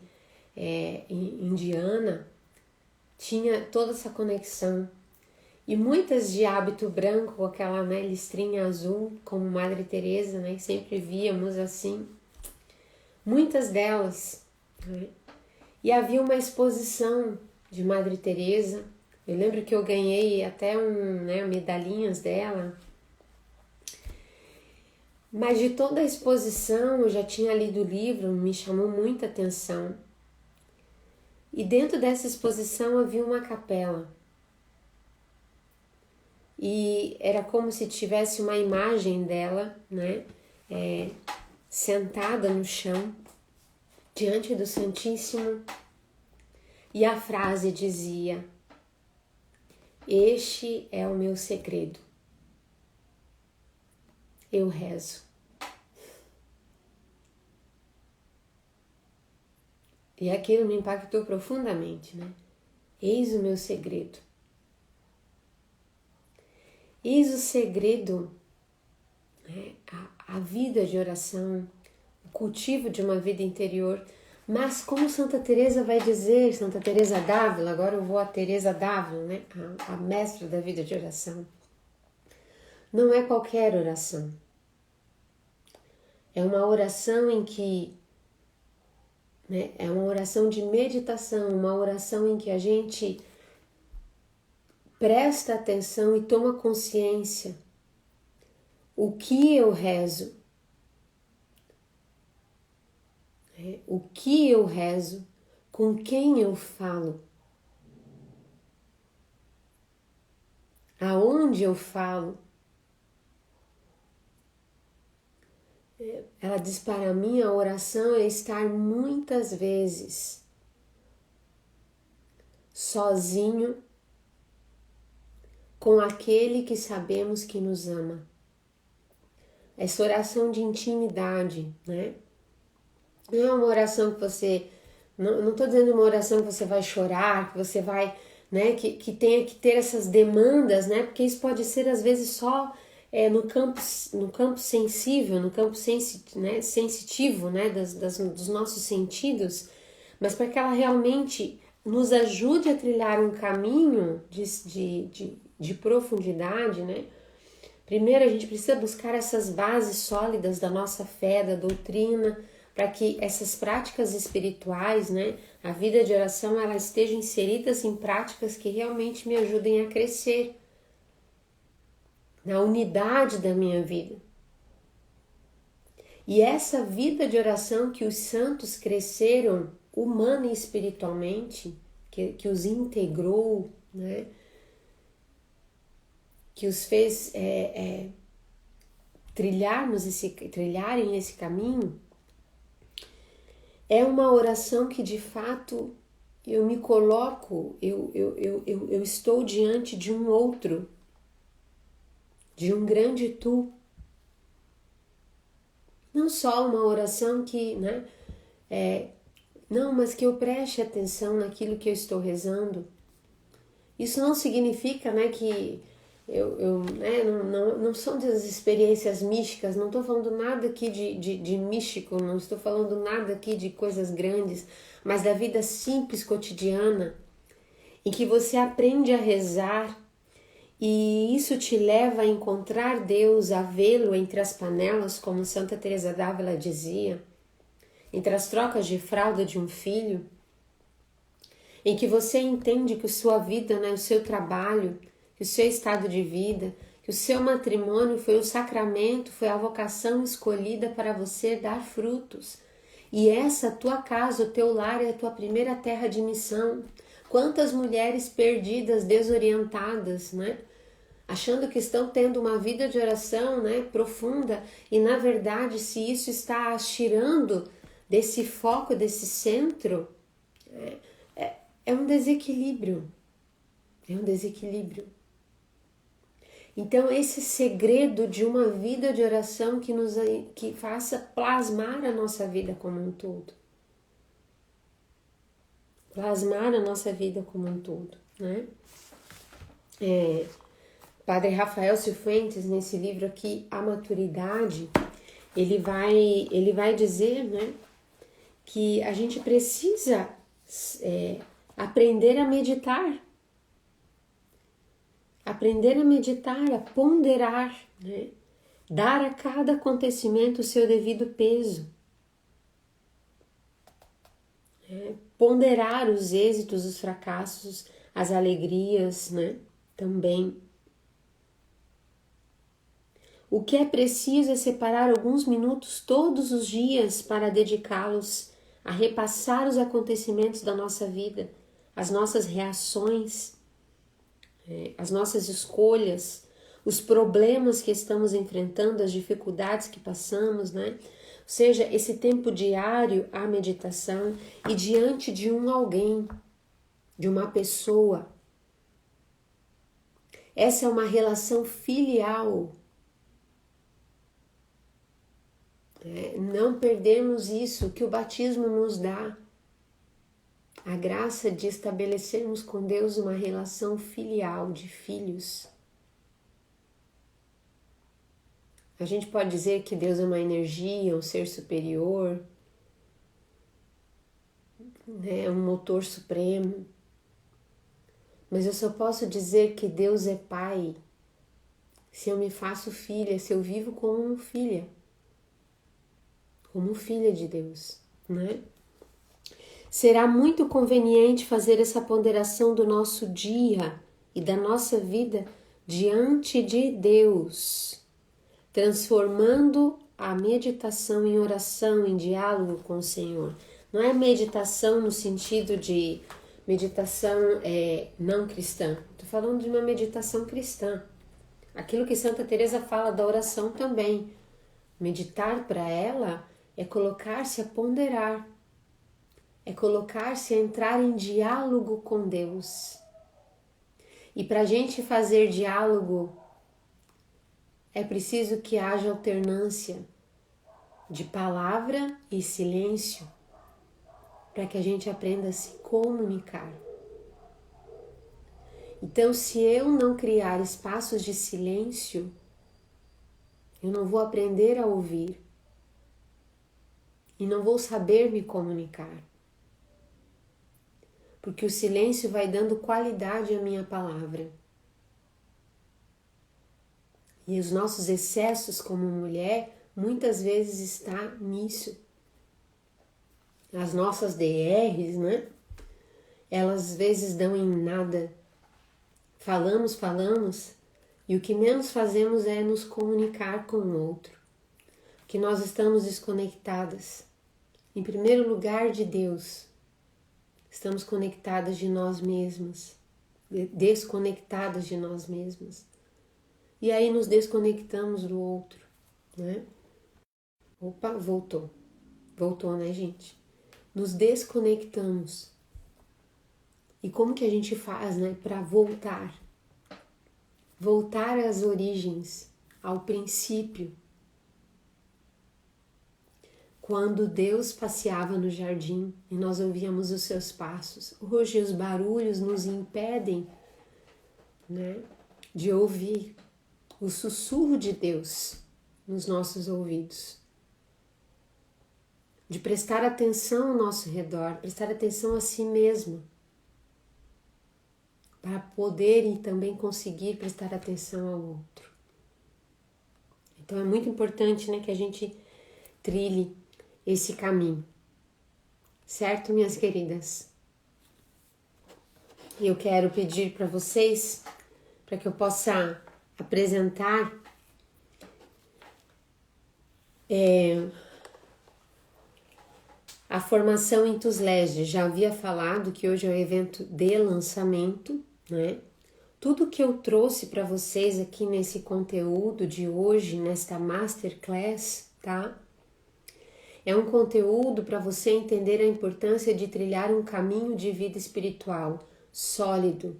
indiana, tinha toda essa conexão. E muitas de hábito branco, com aquela, né, listrinha azul, como Madre Teresa, né, sempre víamos assim, muitas delas, né? E havia uma exposição de Madre Teresa. Eu lembro que eu ganhei até medalhinhas dela. Mas de toda a exposição, eu já tinha lido o livro, me chamou muita atenção. E dentro dessa exposição havia uma capela. E era como se tivesse uma imagem dela, né, sentada no chão, diante do Santíssimo. E a frase dizia: este é o meu segredo. Eu rezo. E aquilo me impactou profundamente, né? Eis o meu segredo. Eis o segredo, né? A vida de oração, o cultivo de uma vida interior. Mas como Santa Teresa vai dizer, Santa Teresa d'Ávila, agora eu vou a Teresa d'Ávila, né? A mestra da vida de oração. Não é qualquer oração. É uma oração em que, né, é uma oração de meditação, uma oração em que a gente presta atenção e toma consciência. O que eu rezo? O que eu rezo? Com quem eu falo? Aonde eu falo? Ela diz para mim, a oração é estar muitas vezes sozinho com aquele que sabemos que nos ama. Essa oração de intimidade, né? Não é uma oração que você... Não estou dizendo uma oração que você vai chorar, que você vai... né? Que tenha que ter essas demandas, né? Porque isso pode ser, às vezes, só no campo sensível, no campo sensitivo, né? Dos nossos sentidos. Mas para que ela realmente nos ajude a trilhar um caminho de profundidade, né? Primeiro a gente precisa buscar essas bases sólidas da nossa fé, da doutrina, para que essas práticas espirituais, né, a vida de oração, ela esteja inseridas em práticas que realmente me ajudem a crescer na unidade da minha vida. E essa vida de oração que os santos cresceram humana e espiritualmente, que os integrou, né, que os fez trilharem esse caminho, é uma oração que de fato eu me coloco, eu estou diante de um outro, de um grande tu. Não só uma oração que, né, não, mas que eu preste atenção naquilo que eu estou rezando. Isso não significa, né, que não são das experiências místicas, não estou falando nada aqui de místico, não estou falando nada aqui de coisas grandes, mas da vida simples, cotidiana, em que você aprende a rezar e isso te leva a encontrar Deus, a vê-lo entre as panelas, como Santa Teresa d'Ávila dizia, entre as trocas de fralda de um filho, em que você entende que a sua vida, né, o seu trabalho, que o seu estado de vida, que o seu matrimônio foi o sacramento, foi a vocação escolhida para você dar frutos. E essa tua casa, o teu lar é a tua primeira terra de missão. Quantas mulheres perdidas, desorientadas, né? Achando que estão tendo uma vida de oração, né, profunda, e na verdade, se isso está as tirando desse foco, desse centro, é um desequilíbrio. É um desequilíbrio. Então, esse segredo de uma vida de oração que faça plasmar a nossa vida como um todo. Plasmar a nossa vida como um todo, né? Padre Rafael Cifuentes, nesse livro aqui, A Maturidade, ele vai dizer, né, que a gente precisa aprender a meditar, a ponderar, né? Dar a cada acontecimento o seu devido peso, ponderar os êxitos, os fracassos, as alegrias, né? Também. O que é preciso é separar alguns minutos todos os dias para dedicá-los a repassar os acontecimentos da nossa vida, as nossas reações, as nossas escolhas, os problemas que estamos enfrentando, as dificuldades que passamos, né? Ou seja, esse tempo diário à meditação e diante de um alguém, de uma pessoa. Essa é uma relação filial. Não perdermos isso que o batismo nos dá. A graça de estabelecermos com Deus uma relação filial, de filhos. A gente pode dizer que Deus é uma energia, um ser superior, né, um motor supremo. Mas eu só posso dizer que Deus é Pai se eu me faço filha, se eu vivo como filha de Deus, né? Será muito conveniente fazer essa ponderação do nosso dia e da nossa vida diante de Deus, transformando a meditação em oração, em diálogo com o Senhor. Não é meditação no sentido de meditação não cristã. Estou falando de uma meditação cristã. Aquilo que Santa Teresa fala da oração também. Meditar para ela é colocar-se a ponderar, é colocar-se a entrar em diálogo com Deus. E para a gente fazer diálogo, é preciso que haja alternância de palavra e silêncio, para que a gente aprenda a se comunicar. Então, se eu não criar espaços de silêncio, eu não vou aprender a ouvir e não vou saber me comunicar. Porque o silêncio vai dando qualidade à minha palavra. E os nossos excessos como mulher, muitas vezes está nisso. as nossas DRs, né? Elas às vezes dão em nada. Falamos, e o que menos fazemos é nos comunicar com o outro. Que nós estamos desconectadas. Em primeiro lugar, de Deus. Estamos conectadas de nós mesmas, desconectadas de nós mesmas. E aí nos desconectamos do outro, né? Opa, voltou. Voltou, né, gente? Nos desconectamos. E como que a gente faz, né, para voltar? Voltar às origens, ao princípio. Quando Deus passeava no jardim e nós ouvíamos os seus passos. Hoje os barulhos nos impedem, né, de ouvir o sussurro de Deus nos nossos ouvidos. De prestar atenção ao nosso redor, prestar atenção a si mesmo. Para poder e também conseguir prestar atenção ao outro. Então é muito importante, né, que a gente trilhe esse caminho, certo, minhas queridas? Eu quero pedir para vocês, para que eu possa apresentar a formação Intus Legere. Já havia falado que hoje é um evento de lançamento, né? Tudo que eu trouxe para vocês aqui nesse conteúdo de hoje, nesta Masterclass, tá? É um conteúdo para você entender a importância de trilhar um caminho de vida espiritual sólido,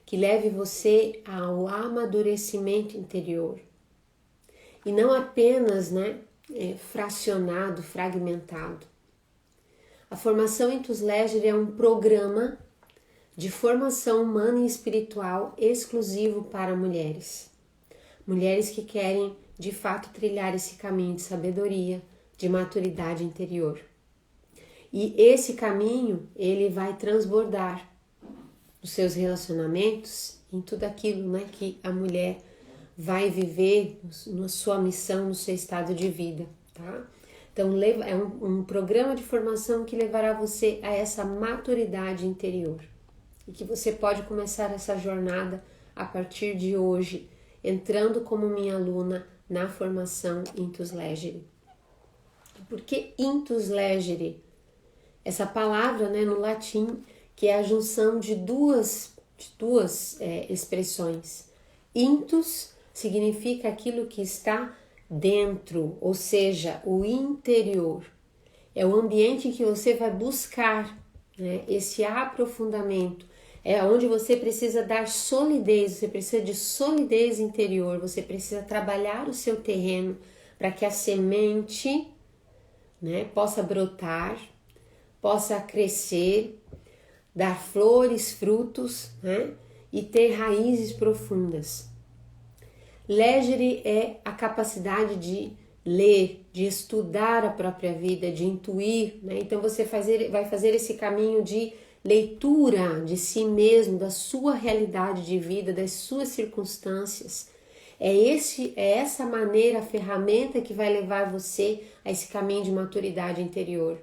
que leve você ao amadurecimento interior. E não apenas, né, fracionado, fragmentado. A formação Intus Legere é um programa de formação humana e espiritual exclusivo para mulheres. Mulheres que querem, de fato, trilhar esse caminho de sabedoria, de maturidade interior. E esse caminho, ele vai transbordar nos seus relacionamentos, em tudo aquilo, né, que a mulher vai viver na sua missão, no seu estado de vida, tá? Então, é um programa de formação que levará você a essa maturidade interior. E que você pode começar essa jornada a partir de hoje, entrando como minha aluna na formação Intus Legere. Por que Intus Legere? Essa palavra, né, no latim, que é a junção de duas expressões. Intus significa aquilo que está dentro, ou seja, o interior. É o ambiente em que você vai buscar, né, esse aprofundamento. É onde você precisa dar solidez, você precisa de solidez interior, você precisa trabalhar o seu terreno para que a semente, né, possa brotar, possa crescer, dar flores, frutos, né, e ter raízes profundas. Legere é a capacidade de ler, de estudar a própria vida, de intuir, né? Então você vai fazer esse caminho de leitura de si mesmo, da sua realidade de vida, das suas circunstâncias. É essa maneira, a ferramenta que vai levar você a esse caminho de maturidade interior.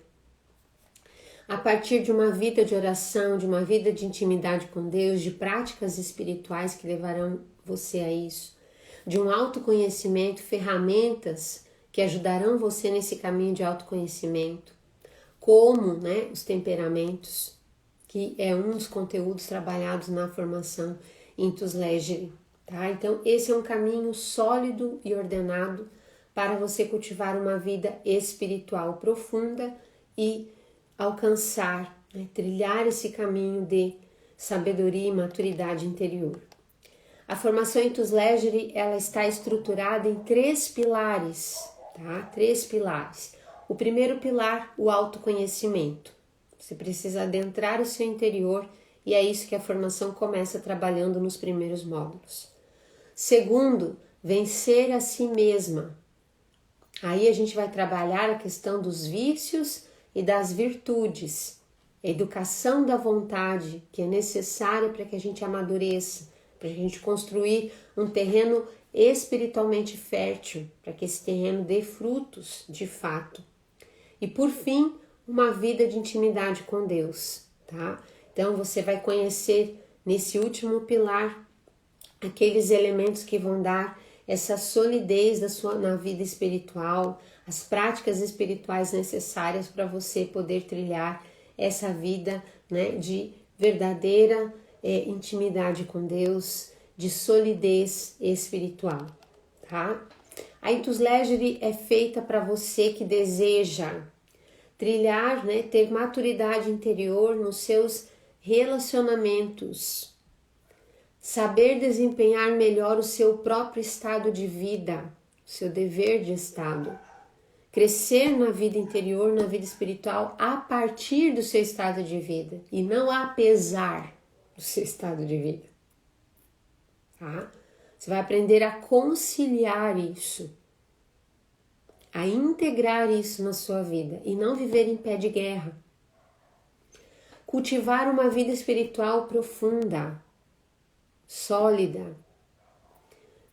A partir de uma vida de oração, de uma vida de intimidade com Deus, de práticas espirituais que levarão você a isso, de um autoconhecimento, ferramentas que ajudarão você nesse caminho de autoconhecimento, como, né, os temperamentos, que é um dos conteúdos trabalhados na formação Intus Legere, tá? Então, esse é um caminho sólido e ordenado para você cultivar uma vida espiritual profunda e alcançar, né, trilhar esse caminho de sabedoria e maturidade interior. A formação Intus Legere, ela está estruturada em 3 pilares, tá? 3 pilares. O primeiro pilar, o autoconhecimento. Você precisa adentrar o seu interior e é isso que a formação começa trabalhando nos primeiros módulos. Segundo, vencer a si mesma. Aí a gente vai trabalhar a questão dos vícios e das virtudes. A educação da vontade, que é necessária para que a gente amadureça, para a gente construir um terreno espiritualmente fértil, para que esse terreno dê frutos de fato. E por fim, uma vida de intimidade com Deus, tá? Então você vai conhecer nesse último pilar aqueles elementos que vão dar essa solidez na vida espiritual, as práticas espirituais necessárias para você poder trilhar essa vida, né, de verdadeira intimidade com Deus, de solidez espiritual, tá? A Intus Legere é feita para você que deseja trilhar, né, ter maturidade interior nos seus relacionamentos, saber desempenhar melhor o seu próprio estado de vida, o seu dever de estado, crescer na vida interior, na vida espiritual, a partir do seu estado de vida e não apesar do seu estado de vida, tá? Você vai aprender a conciliar isso, a integrar isso na sua vida e não viver em pé de guerra. Cultivar uma vida espiritual profunda, sólida,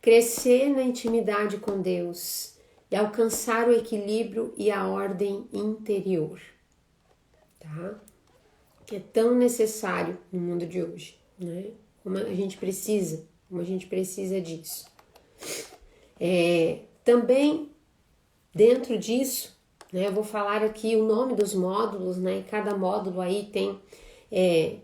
crescer na intimidade com Deus e alcançar o equilíbrio e a ordem interior, tá? Que é tão necessário no mundo de hoje, né? Como a gente precisa disso. Também dentro disso, né, eu vou falar aqui o nome dos módulos, né? Cada módulo aí tem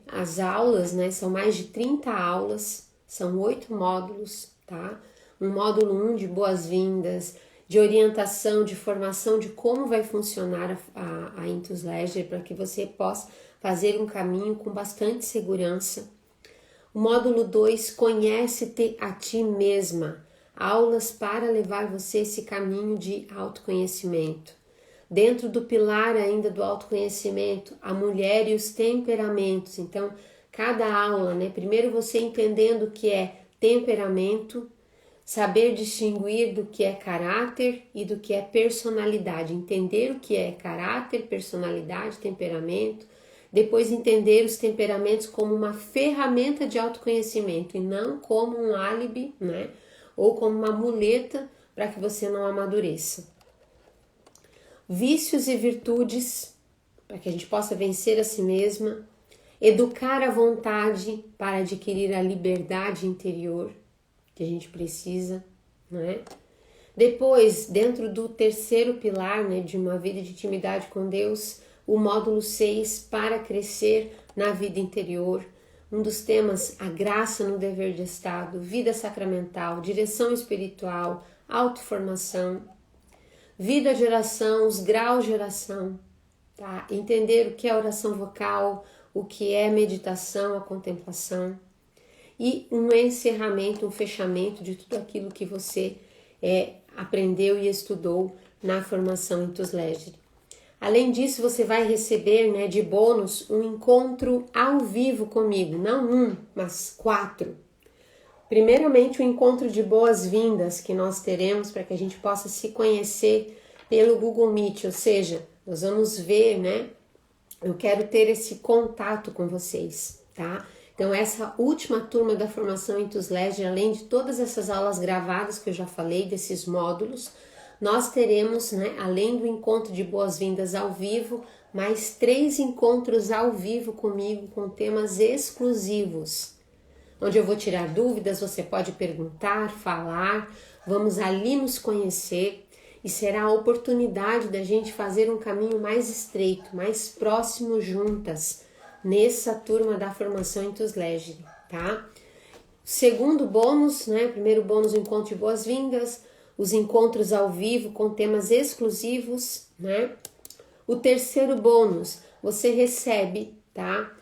as aulas, né? São mais de 30 aulas, são 8 módulos, tá? Um módulo 1 de boas-vindas, de orientação, de formação de como vai funcionar a Intus Legere para que você possa fazer um caminho com bastante segurança. O módulo 2, conhece-te a ti mesma, aulas para levar você esse caminho de autoconhecimento. Dentro do pilar ainda do autoconhecimento, a mulher e os temperamentos. Então, cada aula, né? Primeiro você entendendo o que é temperamento, saber distinguir do que é caráter e do que é personalidade. Entender o que é caráter, personalidade, temperamento. Depois entender os temperamentos como uma ferramenta de autoconhecimento e não como um álibi, né? Ou como uma muleta para que você não amadureça. Vícios e virtudes, para que a gente possa vencer a si mesma. Educar a vontade para adquirir a liberdade interior que a gente precisa, né? Depois, dentro do terceiro pilar, né, de uma vida de intimidade com Deus, o módulo 6, para crescer na vida interior. Um dos temas, a graça no dever de estado, vida sacramental, direção espiritual, autoformação, vida de oração, os graus de oração, tá? Entender o que é oração vocal, o que é meditação, a contemplação. E um encerramento, um fechamento de tudo aquilo que você aprendeu e estudou na formação Intus Legere. Além disso, você vai receber, né, de bônus um encontro ao vivo comigo, não um, mas 4. Primeiramente, o encontro de boas-vindas que nós teremos para que a gente possa se conhecer pelo Google Meet, ou seja, nós vamos ver, né? Eu quero ter esse contato com vocês, tá? Então, essa última turma da formação Intus Legere, além de todas essas aulas gravadas que eu já falei, desses módulos, nós teremos, né, além do encontro de boas-vindas ao vivo, mais 3 encontros ao vivo comigo com temas exclusivos, onde eu vou tirar dúvidas, você pode perguntar, falar, vamos ali nos conhecer e será a oportunidade da gente fazer um caminho mais estreito, mais próximo juntas, nessa turma da formação Intus Legere, tá? Segundo bônus, né? Primeiro bônus, o encontro de boas-vindas, os encontros ao vivo com temas exclusivos, né? O terceiro bônus, você recebe, tá?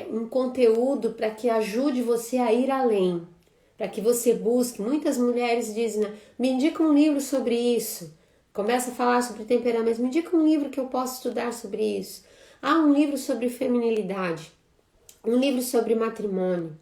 Um conteúdo para que ajude você a ir além, para que você busque. Muitas mulheres dizem, né? Me indica um livro sobre isso. Começa a falar sobre temperamento, me indica um livro que eu possa estudar sobre isso. Um livro sobre feminilidade, um livro sobre matrimônio,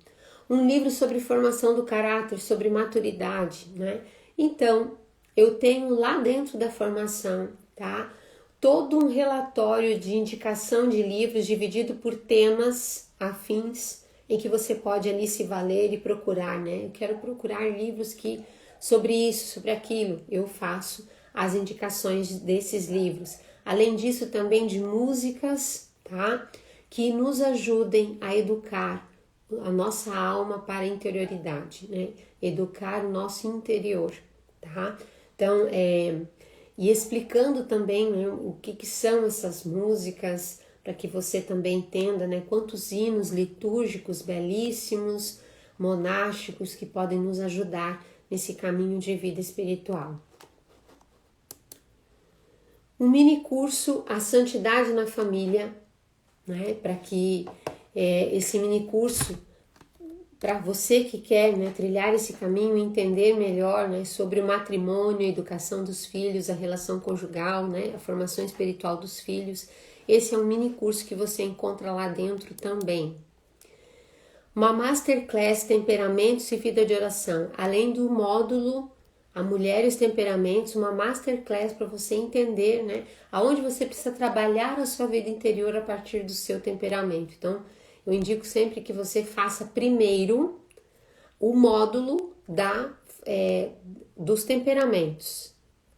um livro sobre formação do caráter, sobre maturidade, né? Então, eu tenho lá dentro da formação, tá? Todo um relatório de indicação de livros dividido por temas afins em que você pode ali se valer e procurar, né? Eu quero procurar livros sobre isso, sobre aquilo. Eu faço as indicações desses livros. Além disso, também de músicas, tá? Que nos ajudem a educar a nossa alma para a interioridade, né? Educar o nosso interior, tá? Então, e explicando também, né, o que são essas músicas, para que você também entenda, né, quantos hinos litúrgicos belíssimos, monásticos, que podem nos ajudar nesse caminho de vida espiritual. Um mini curso A Santidade na Família, né, para que esse mini curso, para você que quer, né, trilhar esse caminho, entender melhor, né, sobre o matrimônio, a educação dos filhos, a relação conjugal, né, a formação espiritual dos filhos, esse é um mini curso que você encontra lá dentro também. Uma Masterclass Temperamentos e Vida de Oração, além do módulo A Mulher e os Temperamentos, uma Masterclass para você entender, né, aonde você precisa trabalhar a sua vida interior a partir do seu temperamento. Então, eu indico sempre que você faça primeiro o módulo dos temperamentos,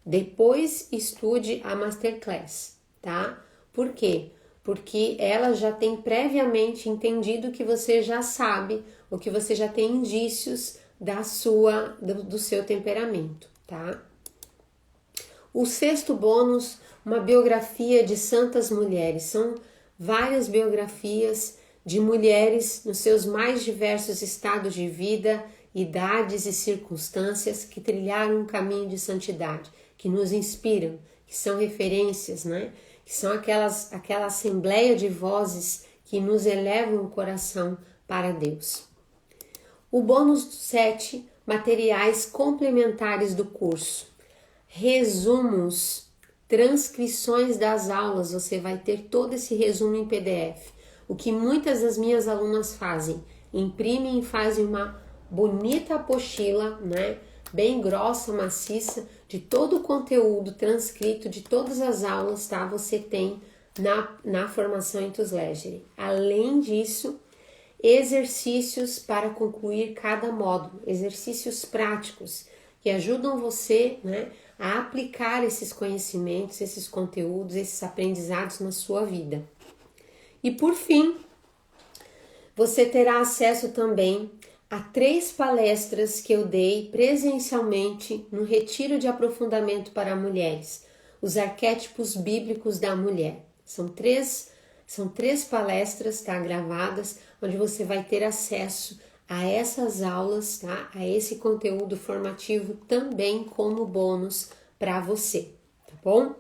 depois estude a Masterclass, tá? Por quê? Porque ela já tem previamente entendido que você já sabe, ou que você já tem indícios do seu temperamento, tá? O 6º bônus, uma biografia de santas mulheres. São várias biografias de mulheres nos seus mais diversos estados de vida, idades e circunstâncias que trilharam um caminho de santidade, que nos inspiram, que são referências, né? Que são aquela assembleia de vozes que nos elevam o coração para Deus. O bônus 7, materiais complementares do curso. Resumos, transcrições das aulas, você vai ter todo esse resumo em PDF. O que muitas das minhas alunas fazem, imprimem e fazem uma bonita apostila, né, bem grossa, maciça, de todo o conteúdo transcrito de todas as aulas, tá? Você tem na formação Intus Legere. Além disso, exercícios para concluir cada módulo, exercícios práticos que ajudam você, né, a aplicar esses conhecimentos, esses conteúdos, esses aprendizados na sua vida. E por fim, você terá acesso também a 3 palestras que eu dei presencialmente no Retiro de Aprofundamento para Mulheres, os arquétipos bíblicos da mulher. São três palestras, tá, gravadas, onde você vai ter acesso a essas aulas, tá, a esse conteúdo formativo também como bônus para você, tá bom?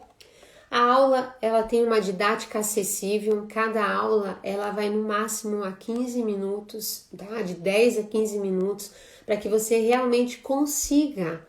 A aula, ela tem uma didática acessível, cada aula ela vai no máximo a 15 minutos, tá? De 10 a 15 minutos, para que você realmente consiga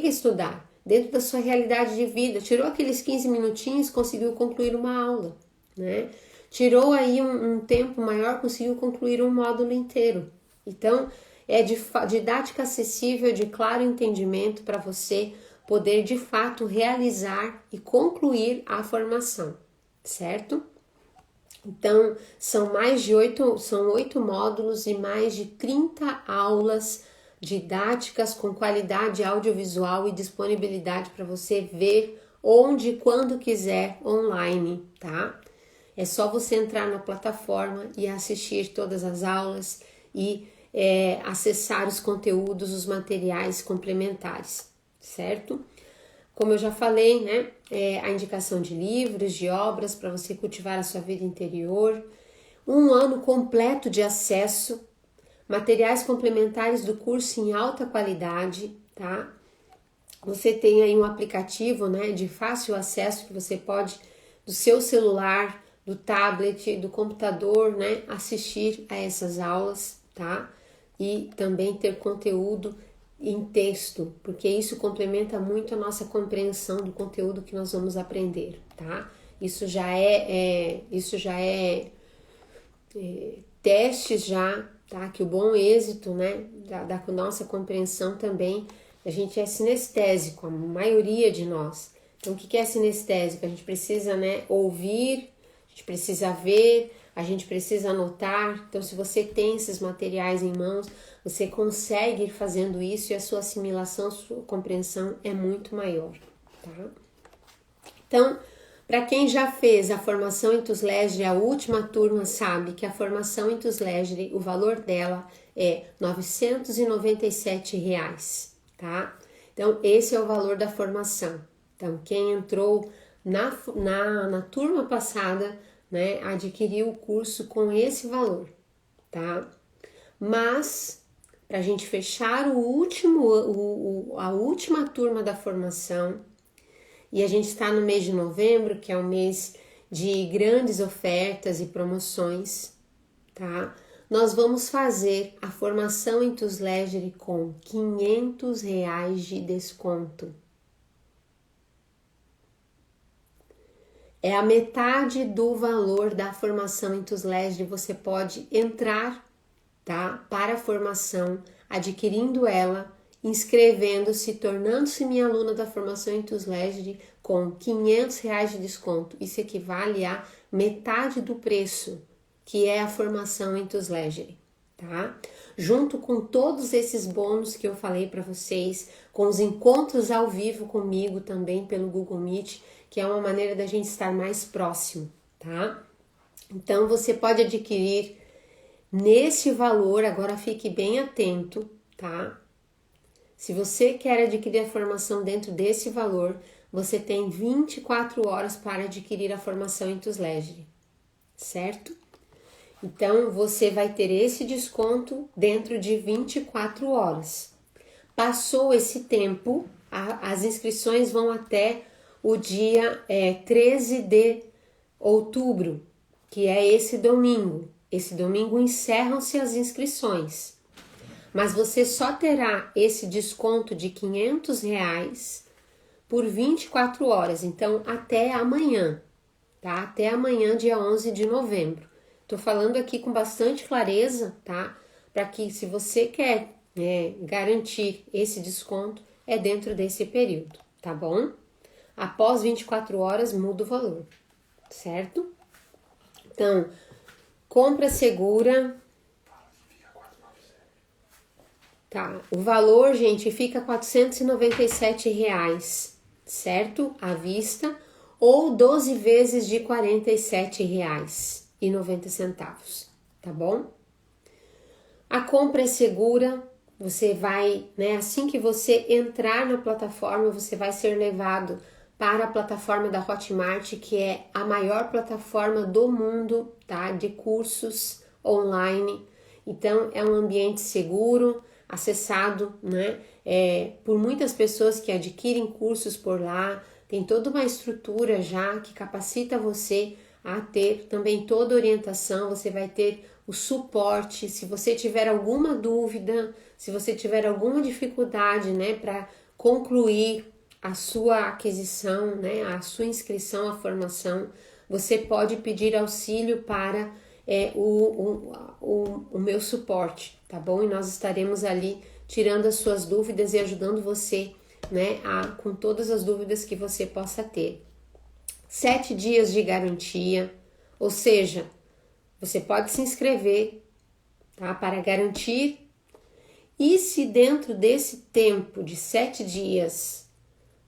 estudar dentro da sua realidade de vida. Tirou aqueles 15 minutinhos, conseguiu concluir uma aula, né? Tirou aí um tempo maior, conseguiu concluir um módulo inteiro. Então, é de didática acessível, de claro entendimento para você poder de fato realizar e concluir a formação, certo? Então, são 8 módulos e mais de 30 aulas didáticas com qualidade audiovisual e disponibilidade para você ver onde e quando quiser online, tá? É só você entrar na plataforma e assistir todas as aulas e acessar os conteúdos, os materiais complementares, certo? Como eu já falei, né, a indicação de livros, de obras para você cultivar a sua vida interior, um ano completo de acesso, materiais complementares do curso em alta qualidade, tá? Você tem aí um aplicativo, né, de fácil acesso que você pode, do seu celular, do tablet, do computador, né, assistir a essas aulas, tá? E também ter conteúdo em texto, porque isso complementa muito a nossa compreensão do conteúdo que nós vamos aprender, tá? Isso já é testes já, tá? Que o bom êxito, né, da nossa compreensão também, a gente é sinestésico, a maioria de nós. Então, o que é sinestésico? A gente precisa, né, ouvir, a gente precisa ver, a gente precisa anotar. Então, se você tem esses materiais em mãos, você consegue ir fazendo isso e a sua assimilação, a sua compreensão é muito maior, tá? Então, Para quem já fez a formação em TUSLESG, a última turma sabe que a formação em TUSLESG, o valor dela é R$ 997, tá? Então, esse é o valor da formação. Então, quem entrou na turma passada, né, adquiriu o curso com esse valor, tá? Mas, para a gente fechar a última turma da formação, e a gente está no mês de novembro, que é um mês de grandes ofertas e promoções, tá? Nós vamos fazer a formação em TUSLESG com R$ 500 de desconto. É a metade do valor da formação em TUSLESG. Você pode entrar, tá, para a formação, adquirindo ela, inscrevendo-se, tornando-se minha aluna da formação em TUSLESG com R$ 500 de desconto. Isso equivale a metade do preço que é a formação em TUSLESG, tá? Junto com todos esses bônus que eu falei para vocês, com os encontros ao vivo comigo também pelo Google Meet, que é uma maneira da gente estar mais próximo, tá? Então, você pode adquirir nesse valor, agora fique bem atento, tá? Se você quer adquirir a formação dentro desse valor, você tem 24 horas para adquirir a formação em TUSLESG, certo? Então, você vai ter esse desconto dentro de 24 horas. Passou esse tempo, as inscrições vão até o dia 13 de outubro, que é esse domingo. Esse domingo encerram-se as inscrições. Mas você só terá esse desconto de R$ 500 por 24 horas. Então, até amanhã, tá? Até amanhã, dia 11 de novembro. Tô falando aqui com bastante clareza, tá? Para que, se você quer garantir esse desconto, é dentro desse período, tá bom? Após 24 horas, muda o valor, certo? Então, compra segura. Tá, o valor, gente, fica R$ 497, certo? À vista, ou 12 vezes de R$ 47,90, tá bom? A compra é segura, você vai, né, assim que você entrar na plataforma, você vai ser levado para a plataforma da Hotmart, que é a maior plataforma do mundo, tá? De cursos online. Então, é um ambiente seguro, acessado, né, por muitas pessoas que adquirem cursos por lá, tem toda uma estrutura já que capacita você a ter também toda a orientação, você vai ter o suporte, se você tiver alguma dúvida, se você tiver alguma dificuldade, né, para concluir a sua aquisição, né, a sua inscrição à formação, você pode pedir auxílio para o meu suporte, tá bom? E nós estaremos ali tirando as suas dúvidas e ajudando você, né, com todas as dúvidas que você possa ter. 7 dias de garantia, ou seja, você pode se inscrever, tá, para garantir, e se dentro desse tempo de 7 dias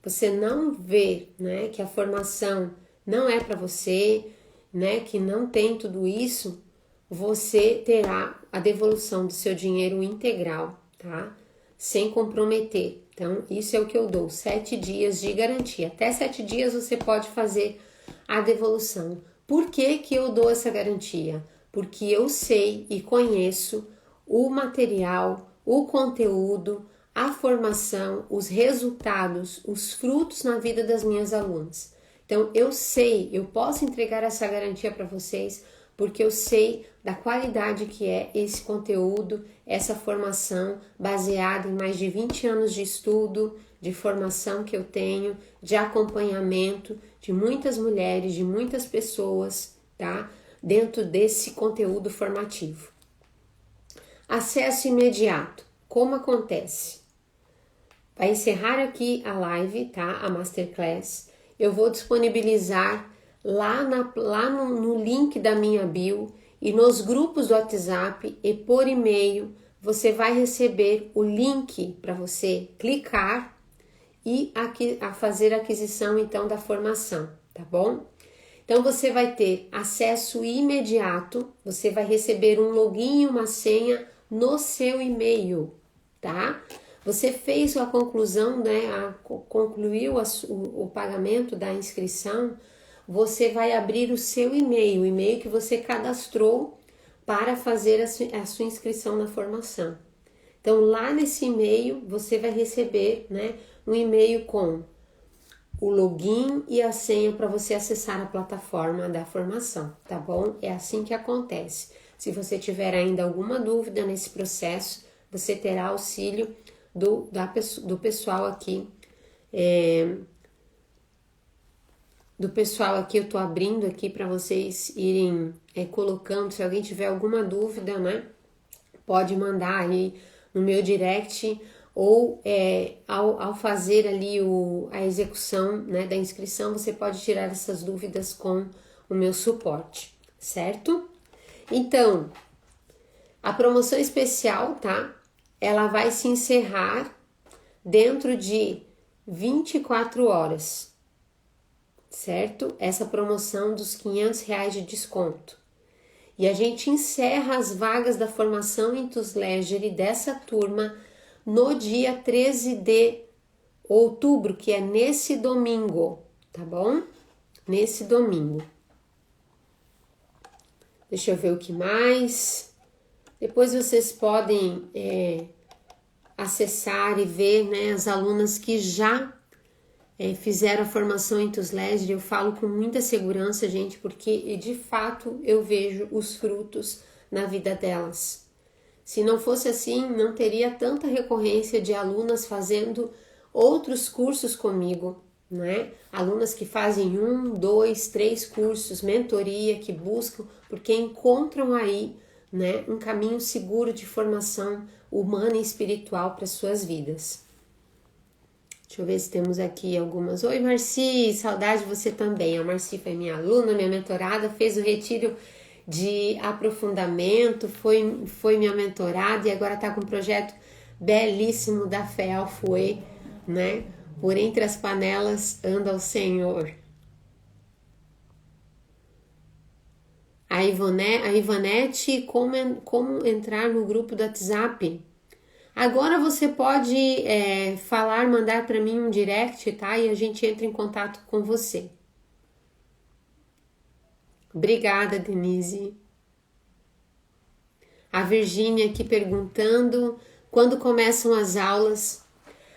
você não vê, né, que a formação não é para você, né, que não tem tudo isso, você terá a devolução do seu dinheiro integral, tá? Sem comprometer. Então, isso é o que eu dou, 7 dias de garantia. Até 7 dias você pode fazer a devolução. Por que que eu dou essa garantia? Porque eu sei e conheço o material, o conteúdo, a formação, os resultados, os frutos na vida das minhas alunas. Então, eu sei, eu posso entregar essa garantia para vocês, porque eu sei da qualidade que é esse conteúdo, essa formação baseada em mais de 20 anos de estudo, de formação que eu tenho, de acompanhamento de muitas mulheres, de muitas pessoas, tá? Dentro desse conteúdo formativo. Acesso imediato. Como acontece? Vai encerrar aqui a live, tá? A Masterclass. Eu vou disponibilizar lá no link da minha bio e nos grupos do WhatsApp e por e-mail. Você vai receber o link para você clicar e a fazer a aquisição então da formação, tá bom? Então você vai ter acesso imediato, você vai receber um login e uma senha no seu e-mail, tá? Você fez a conclusão, né? Concluiu o pagamento da inscrição, você vai abrir o seu e-mail, o e-mail que você cadastrou para fazer a sua inscrição na formação. Então, lá nesse e-mail, você vai receber, né, um e-mail com o login e a senha para você acessar a plataforma da formação, tá bom? É assim que acontece. Se você tiver ainda alguma dúvida nesse processo, você terá auxílio do pessoal aqui. Do pessoal aqui, eu tô abrindo aqui para vocês irem colocando. Se alguém tiver alguma dúvida, né, pode mandar aí no meu direct, ou ao fazer ali a execução, né, da inscrição, você pode tirar essas dúvidas com o meu suporte, certo? Então, a promoção especial, tá? Ela vai se encerrar dentro de 24 horas, certo? Essa promoção dos R$500 de desconto. E a gente encerra as vagas da formação Intus Legere dessa turma no dia 13 de outubro, que é nesse domingo, tá bom? Nesse domingo. Deixa eu ver o que mais. Depois vocês podem acessar e ver, né, as alunas que já fizeram a formação Intus Legere. Eu falo com muita segurança, gente, porque de fato eu vejo os frutos na vida delas. Se não fosse assim, não teria tanta recorrência de alunas fazendo outros cursos comigo, né? Alunas que fazem 1, 2, 3 cursos, mentoria, que buscam, porque encontram aí, né, um caminho seguro de formação humana e espiritual para suas vidas. Deixa eu ver se temos aqui algumas. Oi, Marci, saudade de você também. A Marci foi minha aluna, minha mentorada, fez o retiro de aprofundamento, foi minha mentorada e agora está com um projeto belíssimo da Fé ao Fouet, né? Por entre as panelas anda o Senhor. A Ivanete, como entrar no grupo do WhatsApp? Agora você pode mandar para mim um direct, tá? E a gente entra em contato com você. Obrigada, Denise. A Virgínia aqui perguntando quando começam as aulas.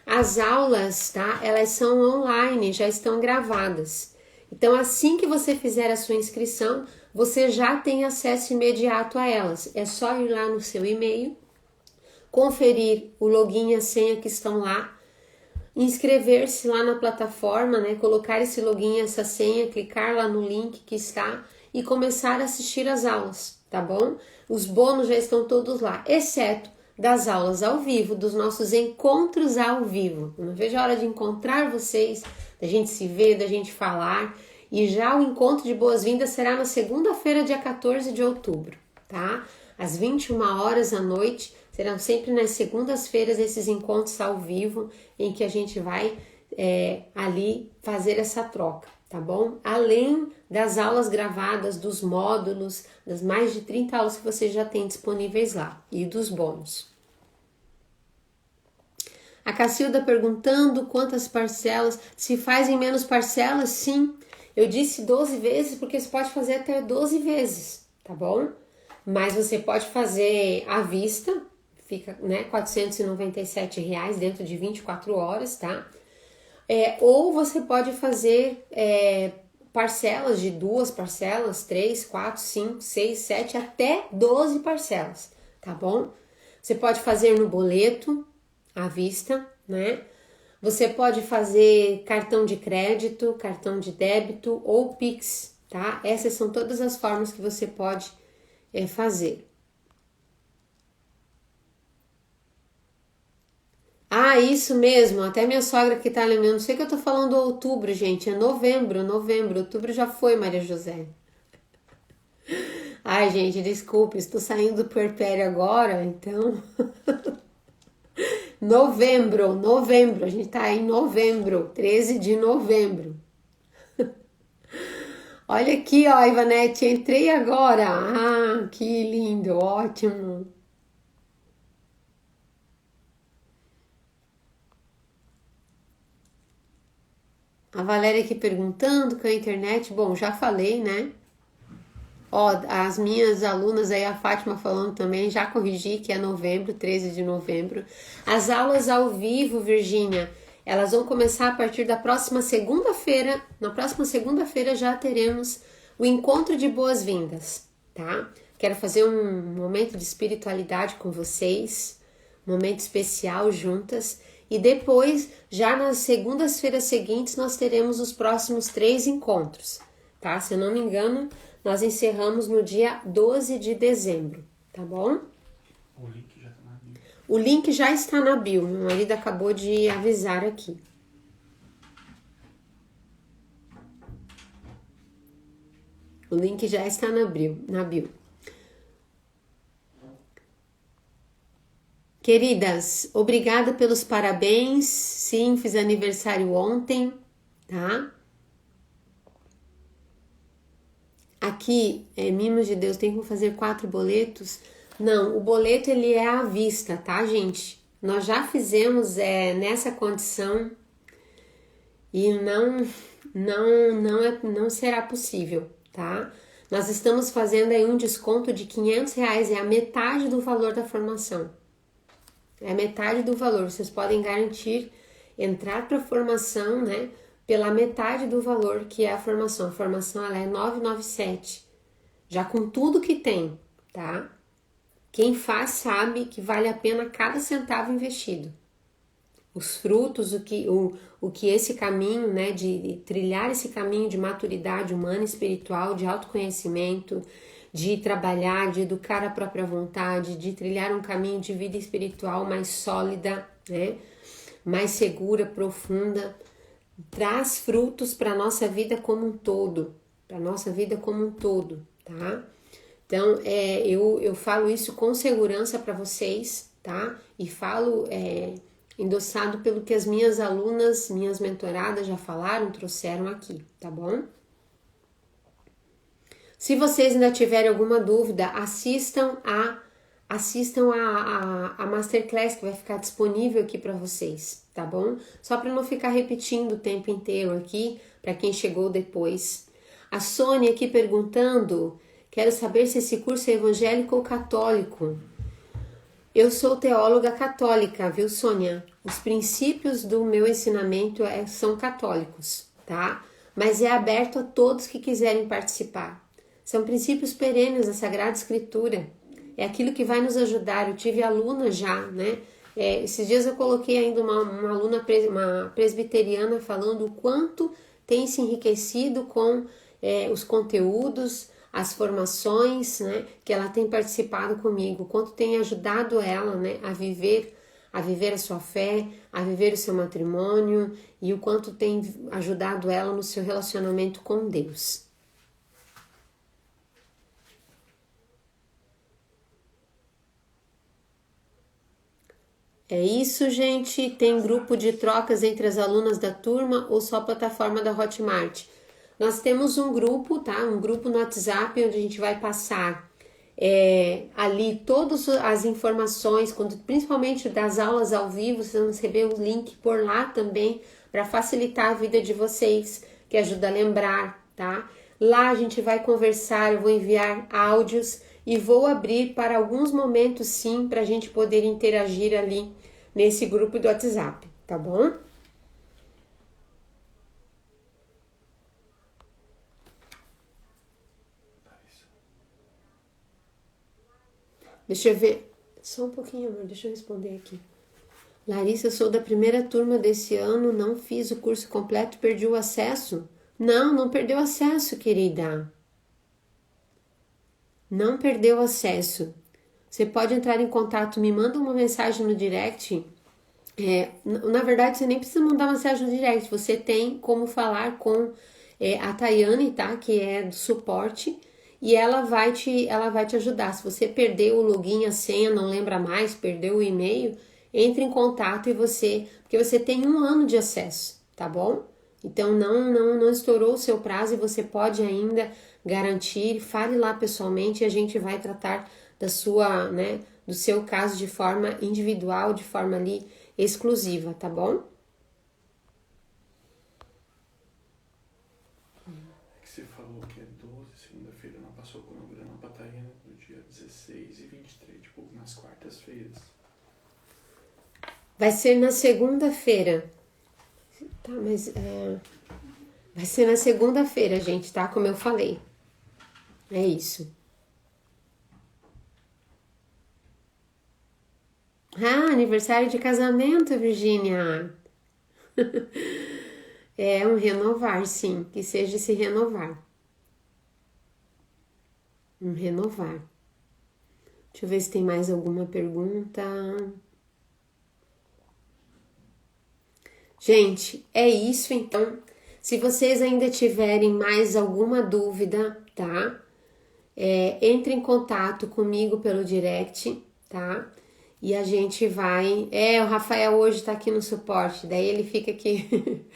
As aulas, tá? Elas são online, já estão gravadas. Então, assim que você fizer a sua inscrição, você já tem acesso imediato a elas. É só ir lá no seu e-mail, conferir o login e a senha que estão lá, inscrever-se lá na plataforma, né? Colocar esse login e essa senha, clicar lá no link que está e começar a assistir às aulas, tá bom? Os bônus já estão todos lá, exceto das aulas ao vivo, dos nossos encontros ao vivo. Eu não vejo a hora de encontrar vocês, da gente se ver, da gente falar. E já o encontro de boas-vindas será na segunda-feira, dia 14 de outubro, tá? Às 21 horas à noite, serão sempre nas segundas-feiras esses encontros ao vivo, em que a gente vai ali fazer essa troca, tá bom? Além das aulas gravadas, dos módulos, das mais de 30 aulas que você já tem disponíveis lá e dos bônus. A Cacilda perguntando quantas parcelas, se fazem menos parcelas, sim. Eu disse 12 vezes porque você pode fazer até 12 vezes, tá bom? Mas você pode fazer à vista, fica, né, R$497 dentro de 24 horas, tá? Ou você pode fazer parcelas de 2 parcelas, 3, 4, 5, 6, 7, até 12 parcelas, tá bom? Você pode fazer no boleto, à vista, né? Você pode fazer cartão de crédito, cartão de débito ou Pix, tá? Essas são todas as formas que você pode fazer. Ah, isso mesmo, até minha sogra que tá lembrando, não sei que eu tô falando outubro, gente, é novembro, outubro já foi, Maria José. Ai, gente, desculpe, estou saindo do puerpério agora, então... Novembro, a gente tá em novembro, 13 de novembro. Olha aqui, ó, Ivanete, entrei agora. Ah, que lindo, ótimo. A Valéria aqui perguntando com a internet. Bom, já falei, né? Ó, as minhas alunas aí, a Fátima falando também, já corrigi que é novembro, 13 de novembro. As aulas ao vivo, Virgínia, elas vão começar a partir da próxima segunda-feira. Na próxima segunda-feira já teremos o encontro de boas-vindas, tá? Quero fazer um momento de espiritualidade com vocês, um momento especial juntas. E depois, já nas segundas-feiras seguintes, nós teremos os próximos 3 encontros, tá? Se eu não me engano, nós encerramos no dia 12 de dezembro, tá bom? O link já está na bio. O link já está na bio, meu marido acabou de avisar aqui. O link já está na bio. Queridas, obrigada pelos parabéns. Sim, fiz aniversário ontem, tá? Aqui, Mimos de Deus, tem que fazer 4 boletos? Não, o boleto ele é à vista, tá, gente? Nós já fizemos nessa condição e não será possível, tá? Nós estamos fazendo aí um desconto de R$500, é a metade do valor da formação. É metade do valor. Vocês podem garantir entrar para a formação, né? Pela metade do valor que é a formação. A formação ela é 997, já com tudo que tem, tá? Quem faz sabe que vale a pena cada centavo investido. Os frutos, o que esse caminho, né? De trilhar esse caminho de maturidade humana e espiritual, de autoconhecimento, de trabalhar, de educar a própria vontade, de trilhar um caminho de vida espiritual mais sólida, né? Mais segura, profunda, traz frutos para a nossa vida como um todo, tá? Então, eu falo isso com segurança para vocês, tá? E falo endossado pelo que as minhas alunas, minhas mentoradas já falaram, trouxeram aqui, tá bom? Se vocês ainda tiverem alguma dúvida, assistam a Masterclass que vai ficar disponível aqui para vocês, tá bom? Só para não ficar repetindo o tempo inteiro aqui, para quem chegou depois. A Sônia aqui perguntando, quero saber se esse curso é evangélico ou católico. Eu sou teóloga católica, viu, Sônia? Os princípios do meu ensinamento são católicos, tá? Mas é aberto a todos que quiserem participar. São princípios perenes da Sagrada Escritura. É aquilo que vai nos ajudar. Eu tive aluna já, né? Esses dias eu coloquei ainda uma aluna, uma presbiteriana, falando o quanto tem se enriquecido com os conteúdos, as formações, né? Que ela tem participado comigo. O quanto tem ajudado ela, né? A viver a sua fé, a viver o seu matrimônio e o quanto tem ajudado ela no seu relacionamento com Deus. É isso, gente. Tem grupo de trocas entre as alunas da turma ou só a plataforma da Hotmart? Nós temos um grupo, tá? Um grupo no WhatsApp onde a gente vai passar ali todas as informações, principalmente das aulas ao vivo, vocês vão receber o link por lá também para facilitar a vida de vocês, que ajuda a lembrar, tá? Lá a gente vai conversar, eu vou enviar áudios e vou abrir para alguns momentos sim, para a gente poder interagir ali nesse grupo do WhatsApp, tá bom? Deixa eu ver, só um pouquinho, amor, deixa eu responder aqui. Larissa, eu sou da primeira turma desse ano, não fiz o curso completo, perdi o acesso. Não perdeu acesso, querida. Não perdeu acesso. Você pode entrar em contato, me manda uma mensagem no direct. Na verdade, você nem precisa mandar mensagem no direct. Você tem como falar com a Tayane, tá? Que é do suporte. E ela vai te ajudar. Se você perdeu o login, a senha, não lembra mais, perdeu o e-mail, entre em contato porque você tem 1 ano de acesso, tá bom? Então não estourou o seu prazo e você pode ainda garantir. Fale lá pessoalmente e a gente vai tratar da sua, né, do seu caso de forma individual, de forma ali exclusiva, tá bom? É que você falou que é 12, segunda-feira não passou o cronograma pra estar indo no dia 16 e 23, tipo, nas quartas-feiras. Vai ser na segunda-feira. Tá, mas vai ser na segunda-feira, gente, tá? Como eu falei. É isso. Ah, aniversário de casamento, Virgínia. É um renovar, sim. Que seja esse renovar. Um renovar. Deixa eu ver se tem mais alguma pergunta. Gente, é isso então. Se vocês ainda tiverem mais alguma dúvida, tá? Entre em contato comigo pelo direct, tá? E a gente vai. O Rafael hoje tá aqui no suporte, daí ele fica aqui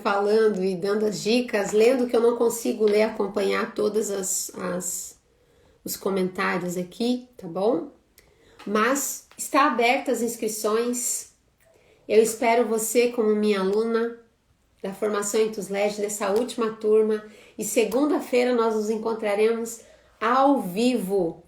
falando e dando as dicas, lendo que eu não consigo ler, acompanhar todas os comentários aqui, tá bom? Mas está aberta as inscrições. Eu espero você como minha aluna da formação em TUSLED dessa última turma. E segunda-feira nós nos encontraremos ao vivo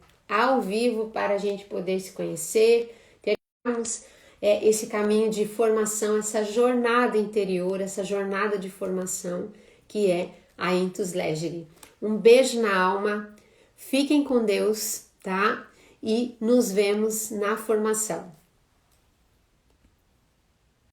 para a gente poder se conhecer, termos esse caminho de formação, essa jornada interior, essa jornada de formação que é a Intus Legere. Um beijo na alma, fiquem com Deus, tá? E nos vemos na formação.